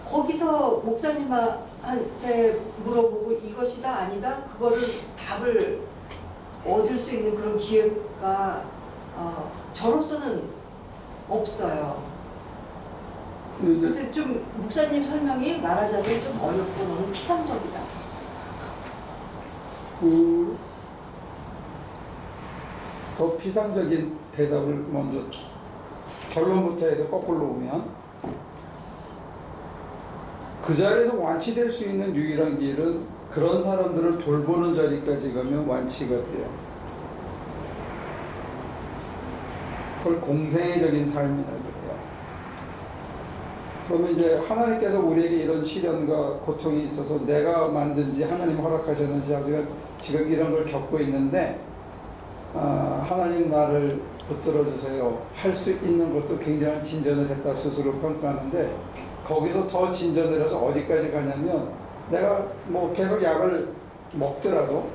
거기서 목사님한테 물어보고 이것이다 아니다 그거를 답을 얻을 수 있는 그런 기회가 저로서는 없어요. 그래서 좀 목사님 설명이 말하자면 좀 어렵고 너무 피상적이다. 더 피상적인 대답을 먼저 결론부터 해서 거꾸로 오면 그 자리에서 완치될 수 있는 유일한 길은 그런 사람들을 돌보는 자리까지 가면 완치가 돼요. 그걸 공생애적인 삶이라고 해요. 그러면 이제 하나님께서 우리에게 이런 시련과 고통이 있어서 내가 만든지 하나님 허락하셨는지 지금 이런 걸 겪고 있는데 하나님 나를 붙들어 주세요. 할 수 있는 것도 굉장한 진전을 했다 스스로 평가하는데 거기서 더 진전을 해서 어디까지 가냐면 내가 뭐 계속 약을 먹더라도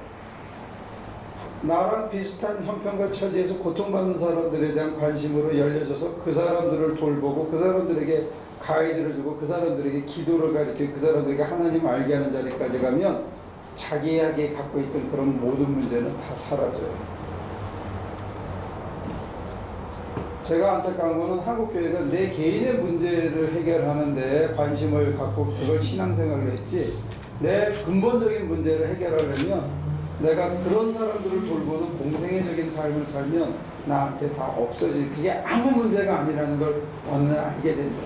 나랑 비슷한 형편과 처지에서 고통받는 사람들에 대한 관심으로 열려져서 그 사람들을 돌보고 그 사람들에게 가이드를 주고 그 사람들에게 기도를 가르치고 그 사람들에게 하나님을 알게 하는 자리까지 가면 자기에게 갖고 있던 그런 모든 문제는 다 사라져요. 제가 안타까운 거는 한국교회가 내 개인의 문제를 해결하는 데 관심을 갖고 그걸 신앙생활을 했지 내 근본적인 문제를 해결하려면 내가 그런 사람들을 돌보는 공생애적인 삶을 살면 나한테 다 없어질 그게 아무 문제가 아니라는 걸 어느 날 알게 된다.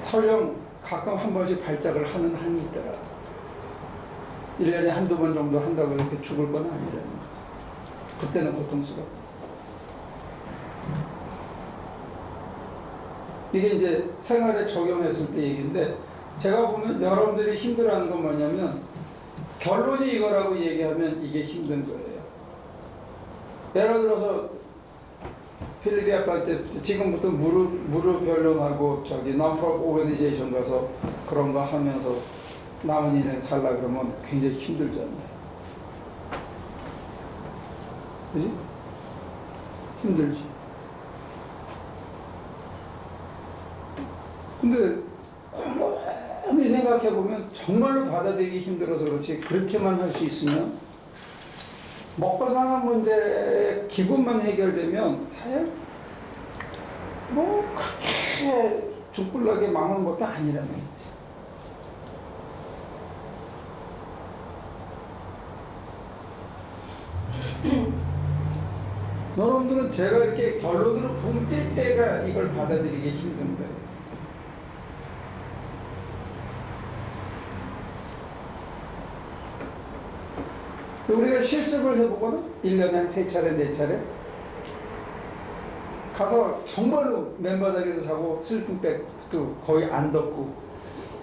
설령 가끔 한 번씩 발작을 하는 한이 있더라. 1년에 한두 번 정도 한다고 이렇게 죽을 건 아니라는 거죠. 그때는 고통스럽다. 이게 이제 생활에 적용했을 때 얘기인데 제가 보면 여러분들이 힘들어하는 건 뭐냐면 결론이 이거라고 얘기하면 이게 힘든 거예요. 예를 들어서 필리피 아빠한테 지금부터 무릎 변론하고 non-profit organization 가서 그런 거 하면서 남은 인생 살라 그러면 굉장히 힘들잖아요. 그지? 힘들지. 근데 곰곰이 생각해보면 정말로 받아들이기 힘들어서 그렇지 그렇게만 할 수 있으면 먹고 사는 문제의 기본만 해결되면 사실 뭐 그렇게 죽불나게 망한 것도 아니라는 거지. 여러분들은 제가 이렇게 결론으로 붕 뜰 때가 이걸 받아들이기 힘든 거예요. 우리가 실습을 해보거든? 1년에 한 3차례, 4차례? 가서 정말로 맨바닥에서 자고 슬픈 백도 거의 안 덮고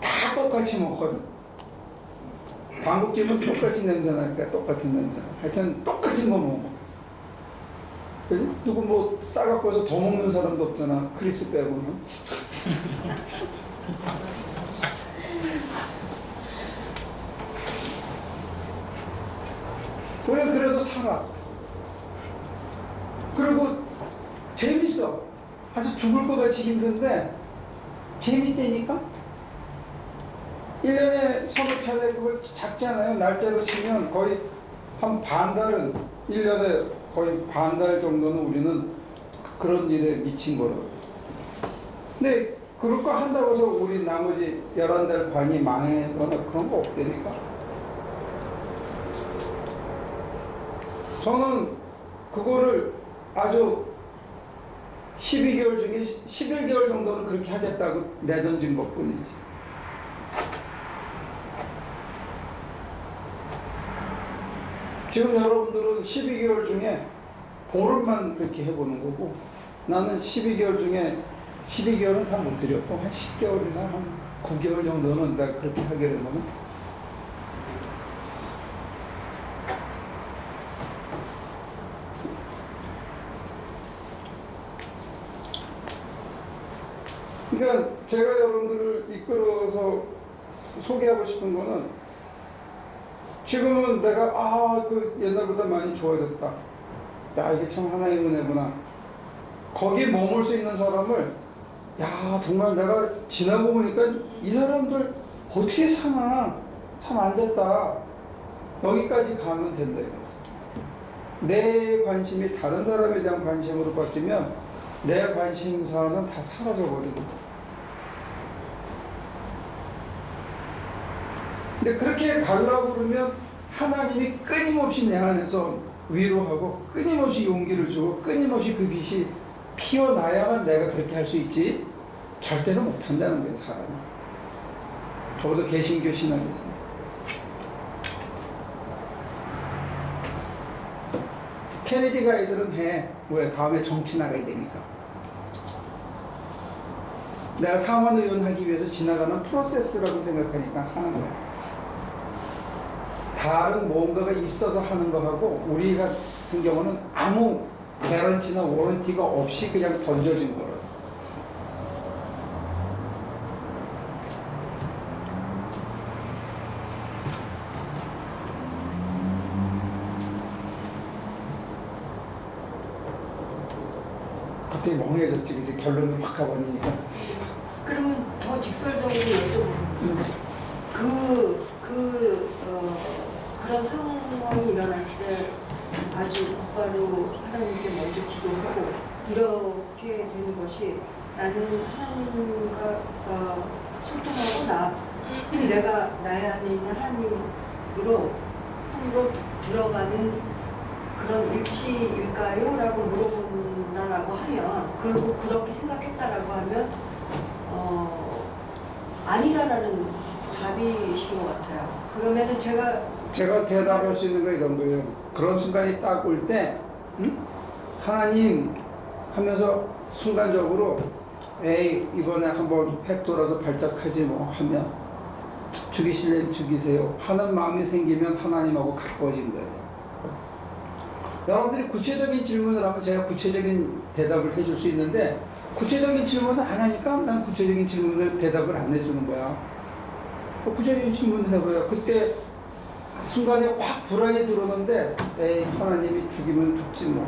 다 똑같이 먹거든? 방귀 끼면 똑같이 냄새 나니까 똑같은 냄새. 하여튼 똑같은 거 먹어. 그지? 누구 뭐 싸갖고 해서 더 먹는 사람도 없잖아. 크리스 빼고는. 우리가 그래도 살아. 그리고 재밌어. 아주 죽을 것 같이 힘든데 재밌다니까? 1년에 서너 차례 그걸 작잖아요. 날짜로 치면 거의 한 반달은 1년에 거의 반달 정도는 우리는 그런 일에 미친 거라고. 근데 그럴 거 한다고 해서 우리 나머지 11달 반이 망해거나 그런 거 없다니까. 저는 그거를 아주 12개월 중에 11개월 정도는 그렇게 하겠다고 내던진 것 뿐이지. 지금 여러분들은 12개월 중에 보름만 그렇게 해보는 거고 나는 12개월 중에 12개월은 다 못 드렸고 한 10개월이나 한 9개월 정도는 내가 그렇게 하게 되면 그러니까 제가 여러분들을 이끌어서 소개하고 싶은 거는 지금은 내가 그 옛날보다 많이 좋아졌다. 야 이게 참 하나의 은혜구나. 거기에 머물 수 있는 사람을 야 정말 내가 지나고 보니까 이 사람들 어떻게 사나 참 안 됐다 여기까지 가면 된다 이거죠. 내 관심이 다른 사람에 대한 관심으로 바뀌면 내 관심사는 다 사라져 버리고. 근데 그렇게 가려고 그러면 하나님이 끊임없이 내 안에서 위로하고 끊임없이 용기를 주고 끊임없이 그 빛이 피어나야만 내가 그렇게 할 수 있지 절대로 못한다는 거예요 사람이. 적어도 개신교 신앙에서. 케네디가 애들은 해. 왜? 다음에 정치 나가야 되니까. 내가 상원 의원 하기 위해서 지나가는 프로세스라고 생각하니까 하는 거야. 다른 뭔가가 있어서 하는 거하고 우리 같은 경우는 아무 개런티나 워런티가 없이 그냥 던져진 거라. 갑자기 멍해졌지. 이제 결론을 확 가버리니까. 그러면 더 직설적으로 여쭤보면 그런 상황이 일어났을 때 아주 곧바로 하나님께 먼저 기도하고 이렇게 되는 것이 나는 하나님과 소통하고 내가 나의 안에 있는 하나님으로 품으로 들어가는 그런 일치일까요? 라고 물어본다라고 하면 그리고 그렇게 생각했다라고 하면 아니다라는 답이신 것 같아요. 그러면은 제가 대답할 수 있는 거 이런 거예요. 그런 순간이 딱 올 때 하나님 하면서 순간적으로 에이 이번에 한번 획 돌아서 발작하지 뭐 하면 죽이실래면 죽이세요 하는 마음이 생기면 하나님하고 가까워진 거예요. 여러분들이 구체적인 질문을 하면 제가 구체적인 대답을 해줄 수 있는데 구체적인 질문을 안 하니까 난 구체적인 질문을 대답을 안 해주는 거야. 구체적인 질문을 해봐요. 그때 순간에 확 불안이 들어오는데 에이 하나님이 죽이면 죽지 뭐.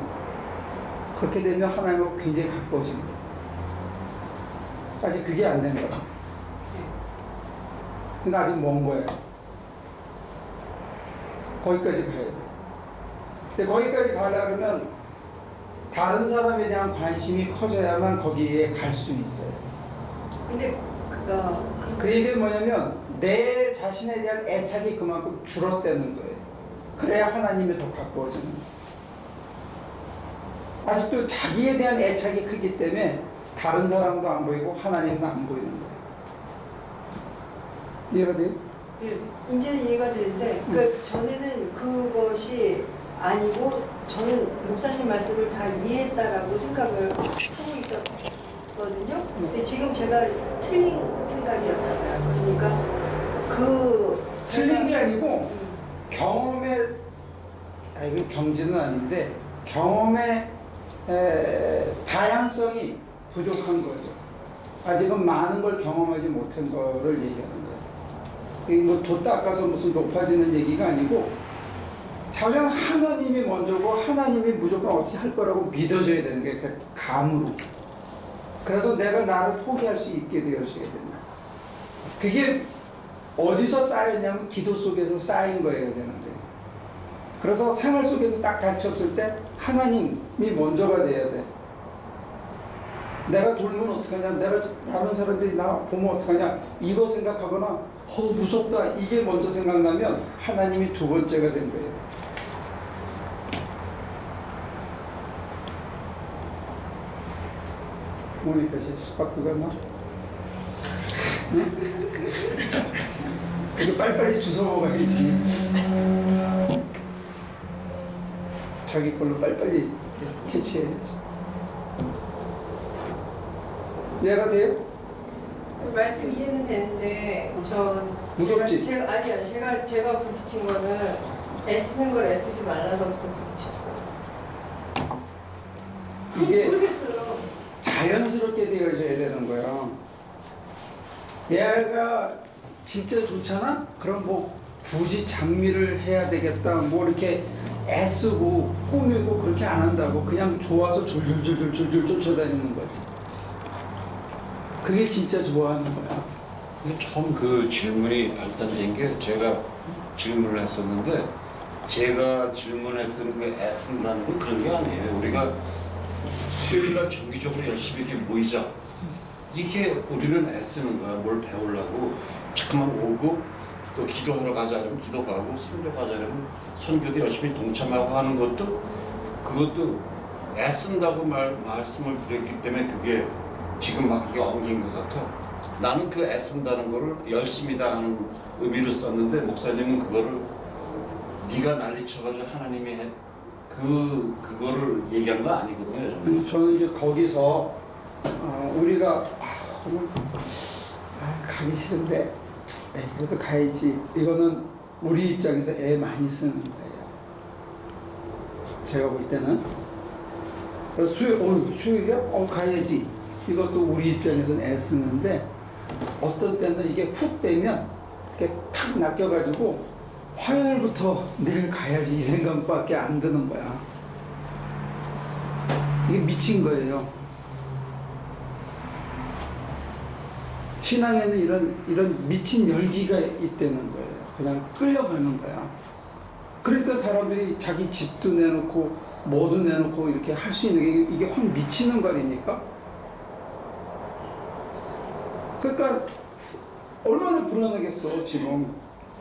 그렇게 되면 하나님하고 굉장히 가까워진 거야. 아직 그게 안 된 거야. 그러니까 아직 먼 거예요. 거기까지 가야 돼. 근데 거기까지 가려면 다른 사람에 대한 관심이 커져야만 거기에 갈 수 있어요. 근데 그 얘기는 뭐냐면 내 자신에 대한 애착이 그만큼 줄어드는 거예요. 그래야 하나님이 더 가까워지는 거예요. 아직도 자기에 대한 애착이 크기 때문에 다른 사람도 안 보이고 하나님도 안 보이는 거예요. 이해가 돼요? 예, 이제는 이해가 되는데 그러니까 전에는 그것이 아니고 저는 목사님 말씀을 다 이해했다라고 생각을 하고 있었거든요. 근데 지금 제가 틀린 생각이었잖아요. 그러니까 틀린 게 아니고 경험의 이거 경지는 아닌데 경험의 다양성이 부족한 거죠. 아직은 많은 걸 경험하지 못한 거를 얘기하는 거예요. 이게 뭐 돛 닦아서 무슨 높아지는 얘기가 아니고 자연 하나님이 먼저고 하나님이 무조건 어떻게 할 거라고 믿어줘야 되는 게 그 감으로. 그래서 내가 나를 포기할 수 있게 되어줘야 된다. 그게 어디서 쌓였냐면 기도 속에서 쌓인 거여야 되는데. 그래서 생활 속에서 딱 닥쳤을 때 하나님이 먼저가 돼야 돼. 내가 돌면 어떡하냐, 내가 다른 사람들이 나 보면 어떡하냐 이거 생각하거나 무섭다 이게 먼저 생각나면 하나님이 두 번째가 된 거예요. 모니카씨 스파크가 나? 응? 이거 빨리빨리 주워 먹어야지. 자기 걸로 빨리빨리 캐치해야지. 이해가 돼요? 말씀 이해는 되는데 무섭지? 제가 부딪힌 거는 애쓰는 걸 애쓰지 말라서부터 부딪혔어요. 이게 모르겠어요. 자연스럽게 되어져야 되는 거야. 얘가 진짜 좋잖아? 그럼 뭐 굳이 장미를 해야 되겠다 뭐 이렇게 애쓰고 꾸미고 그렇게 안 한다고. 그냥 좋아서 졸졸졸졸졸 쫓아다니는 거지. 그게 진짜 좋아하는 거야. 근데 처음 그 질문이 발단된 게 제가 질문을 했었는데 제가 질문했던 그 애쓴다는 건 그런 게 아니에요. 우리가 수요일날 정기적으로 열심히 이렇게 모이자. 이게 우리는 애쓰는 거야. 뭘 배우려고. 자꾸만 오고 또 기도하러 가자면 기도 가고 선교 가자면 선교도 열심히 동참하고 하는 것도 그것도 애쓴다고 말씀을 드렸기 때문에 그게 지금 막 이게 엉긴 것 같아. 나는 그 애쓴다는 거를 열심히다 하는 의미로 썼는데 목사님은 그거를 네가 난리쳐가지고 하나님이 그거를 얘기한 거 아니거든요. 저는. 저는 이제 거기서 우리가 오늘 가기 싫은데 그래도 가야지. 이거는 우리 입장에서 애 많이 쓰는 거예요. 제가 볼 때는 수요일이야? 가야지. 이것도 우리 입장에서는 애 쓰는데 어떤 때는 이게 훅 되면 이렇게 탁 낚여가지고 화요일부터 내일 가야지 이 생각밖에 안 드는 거야. 이게 미친 거예요. 신앙에는 이런 미친 열기가 있다는 거예요. 그냥 끌려가는 거야. 그러니까 사람들이 자기 집도 내놓고 뭐도 내놓고 이렇게 할 수 있는 게 이게 확 미치는 거니까. 그러니까 얼마나 불안하겠어. 지금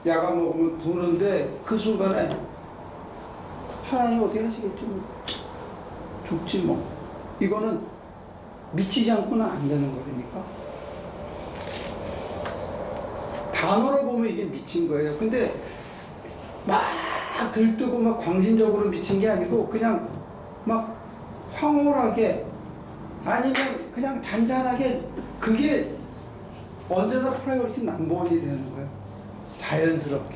야가 먹으면 부는데 그 순간에 하나님 어디 하시겠지 뭐. 죽지 뭐. 이거는 미치지 않고는 안 되는 거니까. 단어로 보면 이게 미친 거예요. 근데 막 들뜨고 막 광신적으로 미친 게 아니고 그냥 막 황홀하게 아니면 그냥 잔잔하게 그게 언제나 프라이어리티 넘버원이 되는 거예요. 자연스럽게.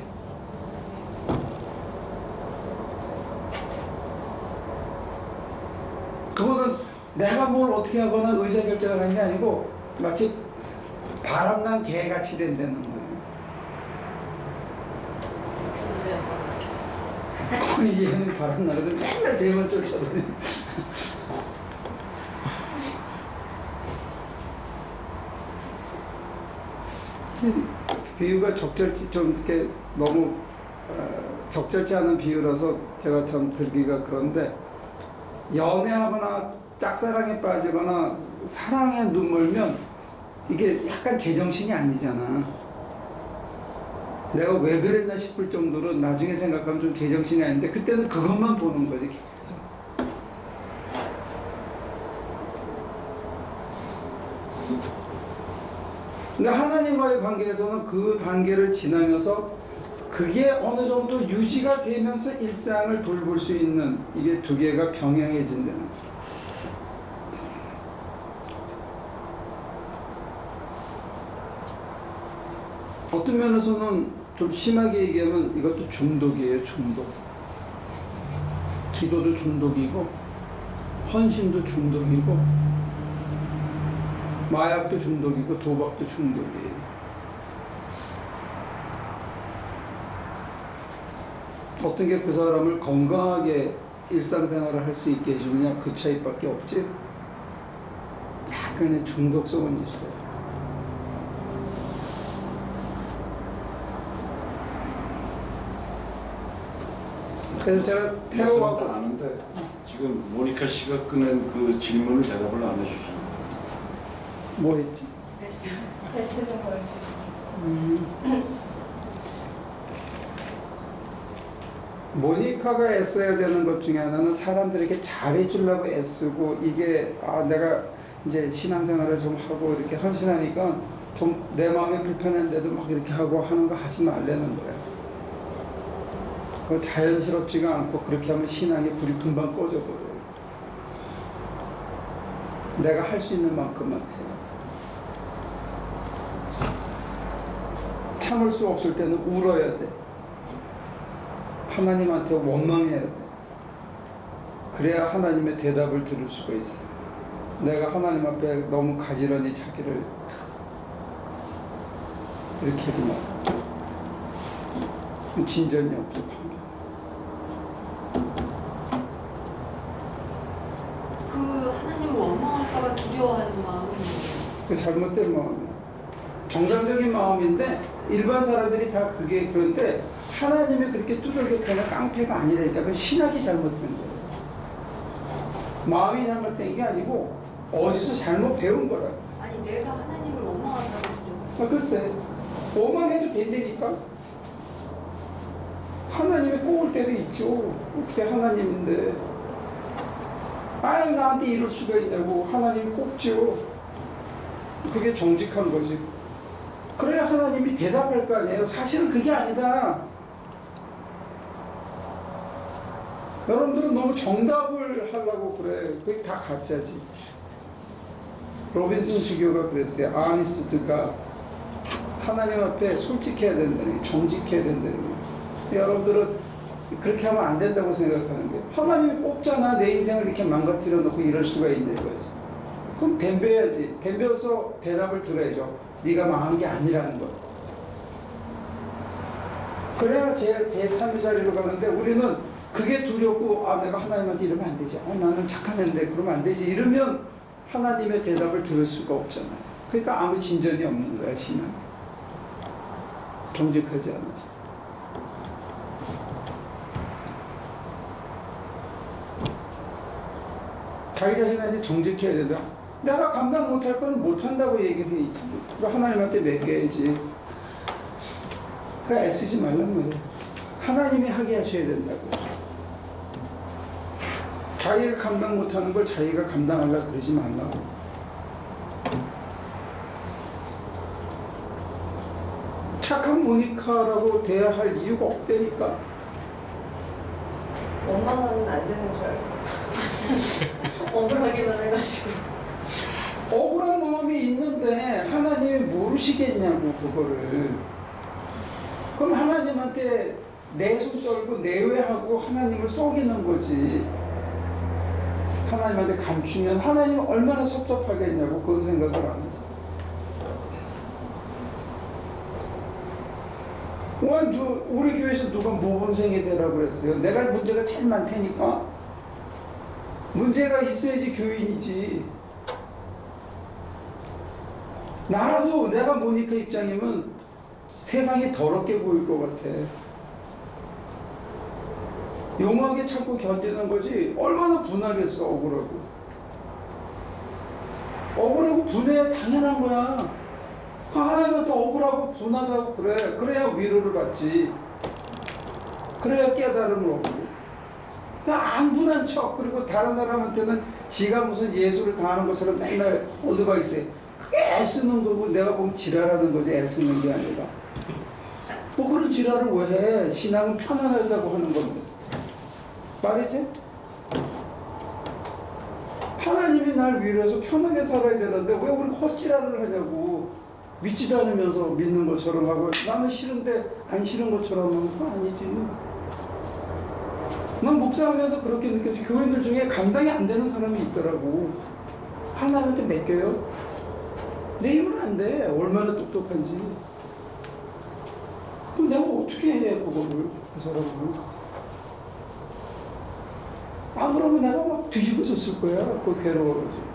그거는 내가 뭘 어떻게 하거나 의사결정을 하는 게 아니고 마치 바람난 개같이 된다는 거예요. 거의 얘는 바람나서 맨날 쟤만 쫓아다니는. 비유가 적절치 좀 이렇게 너무 적절치 않은 비유라서 제가 참 들기가 그런데 연애하거나 짝사랑에 빠지거나 사랑에 눈멀면 이게 약간 제정신이 아니잖아. 내가 왜 그랬나 싶을 정도로 나중에 생각하면 좀 제정신이 아닌데 그때는 그것만 보는 거지 계속. 근데 하나님과의 관계에서는 그 단계를 지나면서 그게 어느 정도 유지가 되면서 일상을 돌볼 수 있는 이게 두 개가 병행해진다는 거죠. 어떤 면에서는 좀 심하게 얘기하면 이것도 중독이에요. 중독. 기도도 중독이고 헌신도 중독이고 마약도 중독이고 도박도 중독이에요. 어떤 게 그 사람을 건강하게 일상생활을 할 수 있게 해주느냐 그 차이밖에 없지. 약간의 중독성은 있어요. 그래서 제가 태호하고 아는데 지금 모니카 씨가 꺼낸 그 질문을 대답을 안 해주시는 뭐 했지? 애쓰는 거 애쓰지. 모니카가 애써야 되는 것 중에 하나는 사람들에게 잘해주려고 애쓰고 이게 내가 이제 신앙생활을 좀 하고 이렇게 헌신하니까 좀 내 마음이 불편한데도 막 이렇게 하고 하는 거 하지 말라는 거예요. 그거 자연스럽지가 않고 그렇게 하면 신앙의 불이 금방 꺼져버려요. 내가 할 수 있는 만큼만 해요. 참을 수 없을 때는 울어야 돼. 하나님한테 원망해야 돼. 그래야 하나님의 대답을 들을 수가 있어요. 내가 하나님 앞에 너무 가지런히 자기를 이렇게 하지 마. 진전이 없어. 그 잘못된 마음이야. 정상적인 마음인데 일반 사람들이 다 그게 그런데 하나님이 그렇게 두들겨 패는 깡패가 아니라니까. 그 신학이 잘못된 거예요. 마음이 잘못된 게 아니고 어디서 잘못 배운 거라. 아니 내가 하나님을 원망한다고 좀. 글쎄 원망해도 된다니까. 하나님이 꼬을 때도 있죠. 어떻게 하나님인데 아유 나한테 이럴 수가 있냐고. 하나님이 꼽죠. 그게 정직한 거지. 그래야 하나님이 대답할 거 아니에요. 사실은 그게 아니다. 여러분들은 너무 정답을 하려고 그래. 그게 다 가짜지. 로빈슨 주교가 그랬어요. 아니스트가 하나님 앞에 솔직해야 된다는 게, 정직해야 된다는 게. 여러분들은 그렇게 하면 안 된다고 생각하는 게, 하나님이 꼽잖아. 내 인생을 이렇게 망가뜨려 놓고 이럴 수가 있냐 이거지. 그럼 덤벼야지. 덤벼서 대답을 들어야죠. 네가 망한 게 아니라는 거. 그래야 제 삶의 자리로 가는데 우리는 그게 두렵고 아 내가 하나님한테 이러면 안 되지. 나는 착한 애인데 그러면 안 되지. 이러면 하나님의 대답을 들을 수가 없잖아요. 그러니까 아무 진전이 없는 거야 신앙. 정직하지 않아서. 자기 자신한테 정직해야 된다. 내가 감당 못할 건 못한다고 얘기를 해 있지. 하나님한테 맡겨야지. 그러니까 애쓰지 말란 말이에요. 하나님이 하게 하셔야 된다고. 자기가 감당 못하는 걸 자기가 감당하려고 그러지 말라고. 착한 모니카라고 돼야 할 이유가 없다니까. 원망하면 안 되는 줄 알고 억울하기만 해가지고. 억울한 마음이 있는데 하나님이 모르시겠냐고 그거를. 그럼 하나님한테 내숭 떨고 내외하고 하나님을 속이는 거지. 하나님한테 감추면 하나님 얼마나 섭섭하겠냐고 그런 생각을 안 하지. 우리 교회에서 누가 모범생이 되라고 그랬어요. 내가 문제가 제일 많다니까. 문제가 있어야지 교인이지. 나라도 내가 모니카 입장이면 세상이 더럽게 보일 것 같아. 용하게 참고 견디는 거지. 얼마나 분하겠어. 억울하고. 억울하고 분해야 당연한 거야. 하나님한테 억울하고 분하다고 그래. 그래야 위로를 받지. 그래야 깨달음을 얻고. 안 분한 척. 그리고 다른 사람한테는 지가 무슨 예술을 당하는 것처럼 맨날 어드바이스해. 그게 애쓰는 거고 내가 보면 지랄하는 거지. 애쓰는 게 아니라. 뭐 그런 지랄을 왜 해? 신앙은 편안하자고 하는 건데. 말이 돼? 하나님이 날 위로해서 편하게 살아야 되는데 왜 우리 헛지랄을 하냐고. 믿지도 않으면서 믿는 것처럼 하고 나는 싫은데 안 싫은 것처럼 하는 거 아니지. 난 목사하면서 그렇게 느껴지. 교인들 중에 감당이 안 되는 사람이 있더라고. 하나님한테 맡겨요. 내 힘은 안 돼. 얼마나 똑똑한지. 그럼 내가 어떻게 해 그거를. 그 사람을. 그러면 내가 막 뒤집어졌을 거야. 그거 괴로워가지고.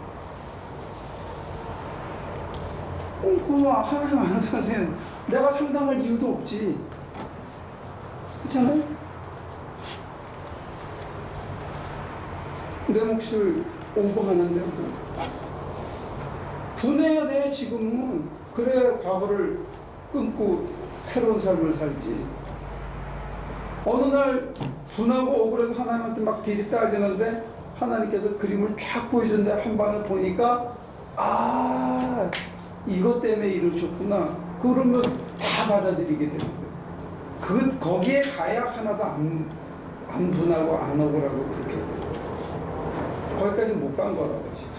그럼 하나님 아는 선생님 내가 상담할 이유도 없지. 그렇잖아요? 내 몫을 오버하는데 분해야 돼 지금은. 그래야 과거를 끊고 새로운 삶을 살지. 어느 날 분하고 억울해서 하나님한테 막 들이따지는데 하나님께서 그림을 쫙 보여준데 한 방에 보니까 이것 때문에 이러셨구나. 그러면 다 받아들이게 되는 거예요. 거기에 가야 하나도 안 분하고 안 억울하고 그렇게 돼요. 거기까지 못 간 거라고 지금.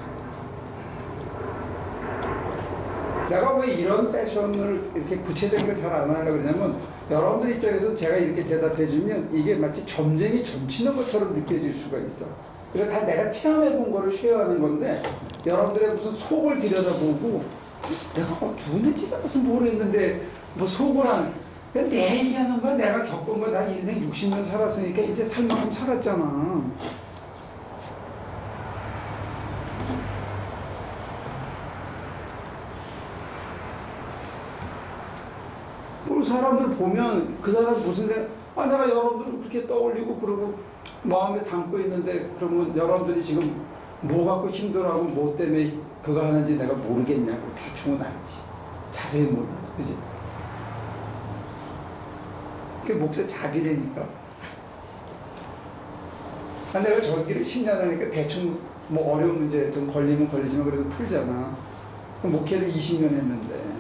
내가 왜 이런 세션을 이렇게 구체적인 걸 잘 안 하려고 그러냐면 여러분들 입장에서 제가 이렇게 대답해주면 이게 마치 점쟁이 점치는 것처럼 느껴질 수가 있어. 그래서 다 내가 체험해본 거를 쉐어하는 건데 여러분들의 무슨 속을 들여다보고 내가 누구네 집에 가서 뭘 했는데 뭐 속을 내 얘기하는 거야. 내가 겪은 거야. 난 인생 60년 살았으니까 이제 살만큼 살았잖아. 그 사람들 보면 그 사람 무슨 내가 여러분들 그렇게 떠올리고 그러고 마음에 담고 있는데 그러면 여러분들이 지금 뭐 갖고 힘들어하고 뭐 때문에 그거 하는지 내가 모르겠냐고. 대충은 알지. 자세히 몰라. 그지? 그게 목사 자비되니까. 내가 저기를 10년 하니까 대충 뭐 어려운 문제 좀 걸리면 걸리지만 그래도 풀잖아. 목회를 20년 했는데.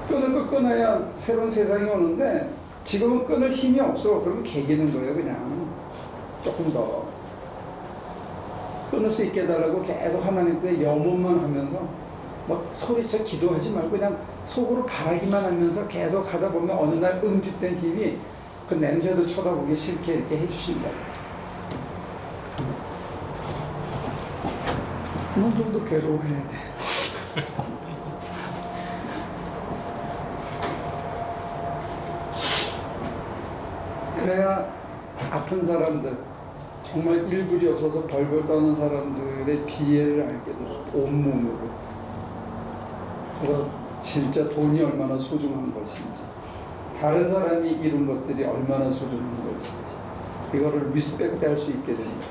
끊을 거 끊어야 새로운 세상이 오는데 지금은 끊을 힘이 없어. 그러면 개기는 거예요, 그냥. 조금 더. 끊을 수 있게 해달라고 계속 하나님께 염원만 하면서 막 소리쳐 기도하지 말고 그냥 속으로 바라기만 하면서 계속 하다 보면 어느 날 응집된 힘이 그 냄새도 쳐다보기 싫게 이렇게 해주신다. 어느 정도 괴로워해야 돼. 그래야 아픈 사람들, 정말 일불이 없어서 벌벌 떠는 사람들의 비애를 알게 되고 온몸으로. 그래서 진짜 돈이 얼마나 소중한 것인지, 다른 사람이 이룬 것들이 얼마나 소중한 것인지 이거를 리스펙트 할 수 있게 됩니다.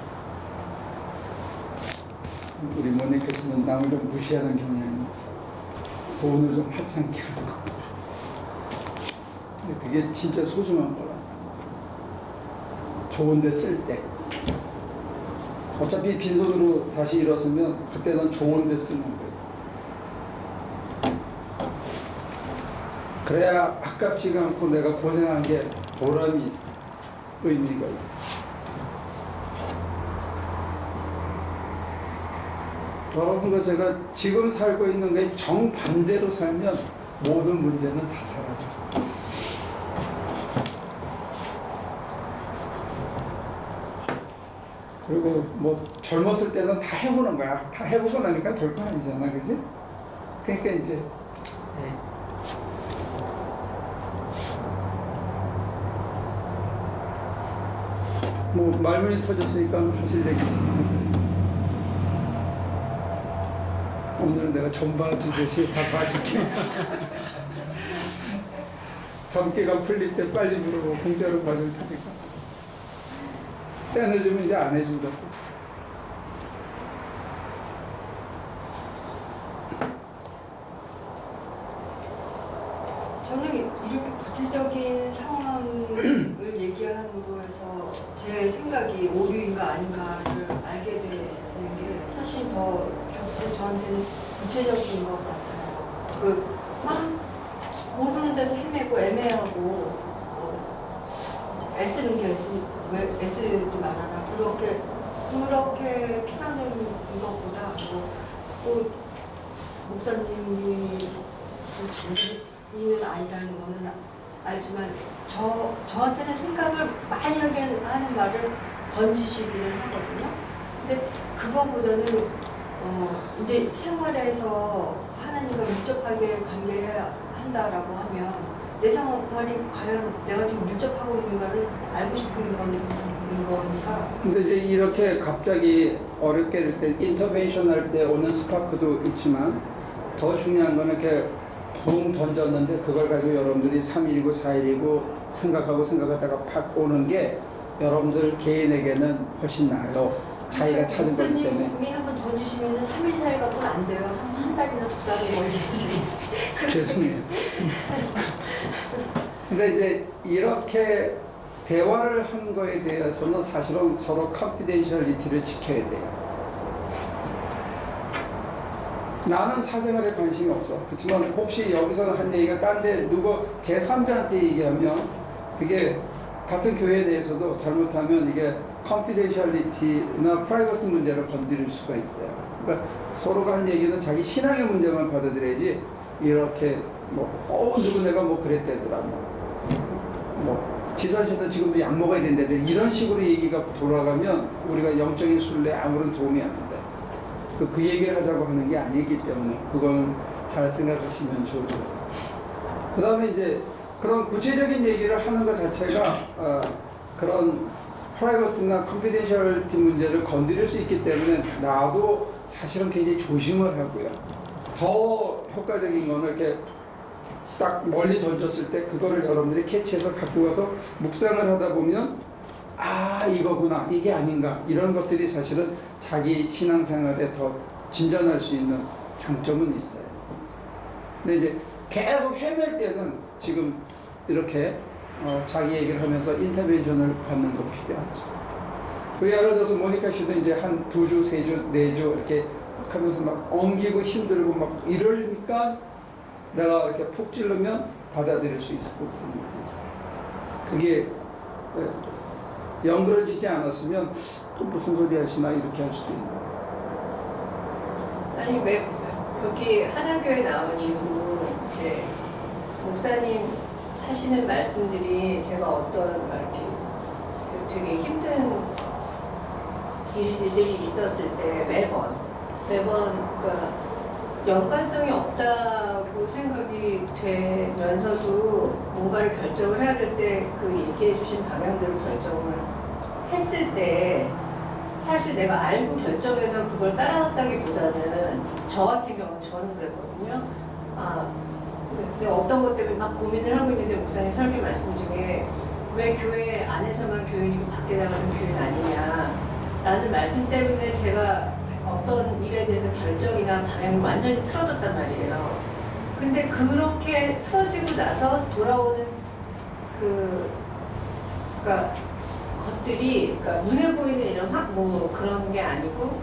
우리 모니께서는 남을 좀 무시하는 경향이 있어. 돈을 좀 하찮게 하고. 근데 그게 진짜 소중한 거라. 좋은 데 쓸 때. 어차피 빈손으로 다시 일어서면 그때는 좋은 데 쓰는 거예요. 그래야 아깝지가 않고 내가 고생한 게 보람이 있어. 의미가 있어. 여러분과 제가 지금 살고 있는 게 정반대로 살면 모든 문제는 다 사라져. 그리고 뭐 젊었을 때는 다 해보는 거야. 다 해보고 나니까 별거 아니잖아, 그지? 그러니까 이제 뭐 말문이 터졌으니까 하실 얘기 있으면 하세요. 오늘은 내가 좀 봐주듯이 다 봐줄게. 점괘가 풀릴 때 빨리 물어보고 공짜로 봐줄 테니까. 때 늦으면 이제 안 해준다고. 저는 이렇게 구체적인 상황을 얘기함으로 해서 제 생각이 오류인가 아닌가를 알게 되는 게 사실 더 좋고 저한테는 구체적인 것 같아요. 막 모르는 데서 헤매고 애매하고 애쓰는 게 애쓰지 말아라. 그렇게 피상적인 것보다 또 목사님이 장애인은 아니라는 거는 알지만 저한테는 생각을 많이 하게 하는 말을 던지시기는 하거든요. 근데 그거보다는 이제 생활에서 하나님과 밀접하게 관계해야 한다라고 하면 내 생활이 과연 내가 지금 밀접하고 있는가를 알고 싶은 거니까. 근데 이제 이렇게 갑자기 어렵게 될 때 인터벤션 할 때 오는 스파크도 있지만 더 중요한 거는 이렇게 붕 던졌는데 그걸 가지고 여러분들이 3일이고 4일이고 생각하다가 팍 오는 게 여러분들 개인에게는 훨씬 나아요. 자기가 찾은 거기 때문에. 목사님이 한번 던지시면 3일, 4일 갖고는 안 돼요. 한 달이나 2달이 걸리지. 죄송해요. 근데 이제 이렇게 대화를 한 거에 대해서는 사실은 서로 컨피덴셜리티를 지켜야 돼요. 나는 사생활에 관심이 없어. 그렇지만 혹시 여기서 한 얘기가 딴 데 누구 제3자한테 얘기하면 그게 같은 교회에 대해서도 잘못하면 이게 컨피덴셜리티나 프라이버시 문제를 건드릴 수가 있어요. 그러니까 서로가 한 얘기는 자기 신앙의 문제만 받아들여야지 이렇게 누구 내가 뭐 그랬대더라. 지선 씨도 지금도 약 먹어야 된다는데 이런 식으로 얘기가 돌아가면 우리가 영적인 순례에 아무런 도움이 안 된다. 그 얘기를 하자고 하는 게 아니기 때문에 그건 잘 생각하시면 좋을 것 같아요. 그 다음에 이제 그런 구체적인 얘기를 하는 것 자체가 그런 프라이버시나 컨피덴셜리티 문제를 건드릴 수 있기 때문에 나도 사실은 굉장히 조심을 하고요. 더 효과적인 거는 이렇게 딱 멀리 던졌을 때 그거를 여러분들이 캐치해서 갖고 가서 묵상을 하다 보면 아 이거구나 이게 아닌가 이런 것들이 사실은 자기 신앙생활에 더 진전할 수 있는 장점은 있어요. 근데 이제 계속 헤맬 때는 지금 이렇게 자기 얘기를 하면서 인터벤션을 받는 거 필요하죠. 그 예를 들어서 모니카 씨도 이제 한 2주, 3주, 4주 이렇게 하면서 막 엉기고 힘들고 막 이러니까 내가 이렇게 푹 찌르면 받아들일 수 있고 그런 것도 있어요. 그게 연그러지지 않았으면 또 무슨 소리 하시나 이렇게 할 수도 있는 거예요. 아니 왜 여기 하나교회 나온 이후로 이제 목사님 하시는 말씀들이 제가 어떤 막 이렇게 되게 힘든 일들이 있었을 때 매번 그러니까 연관성이 없다고 생각이 되면서도 뭔가를 결정을 해야 될 때 그 얘기해 주신 방향대로 결정을 했을 때 사실 내가 알고 결정해서 그걸 따라갔다기보다는 저 같은 경우는 저는 그랬거든요. 내가 어떤 것 때문에 막 고민을 하고 있는데 목사님 설교 말씀 중에 왜 교회 안에서만 교인이고 밖에 나가서는 교인 아니냐라는 말씀 때문에 제가 어떤 일에 대해서 결정이나 방향이 완전히 틀어졌단 말이에요. 근데 그렇게 틀어지고 나서 돌아오는 그러니까 것들이 그러니까 눈에 보이는 이런 뭐 그런 게 아니고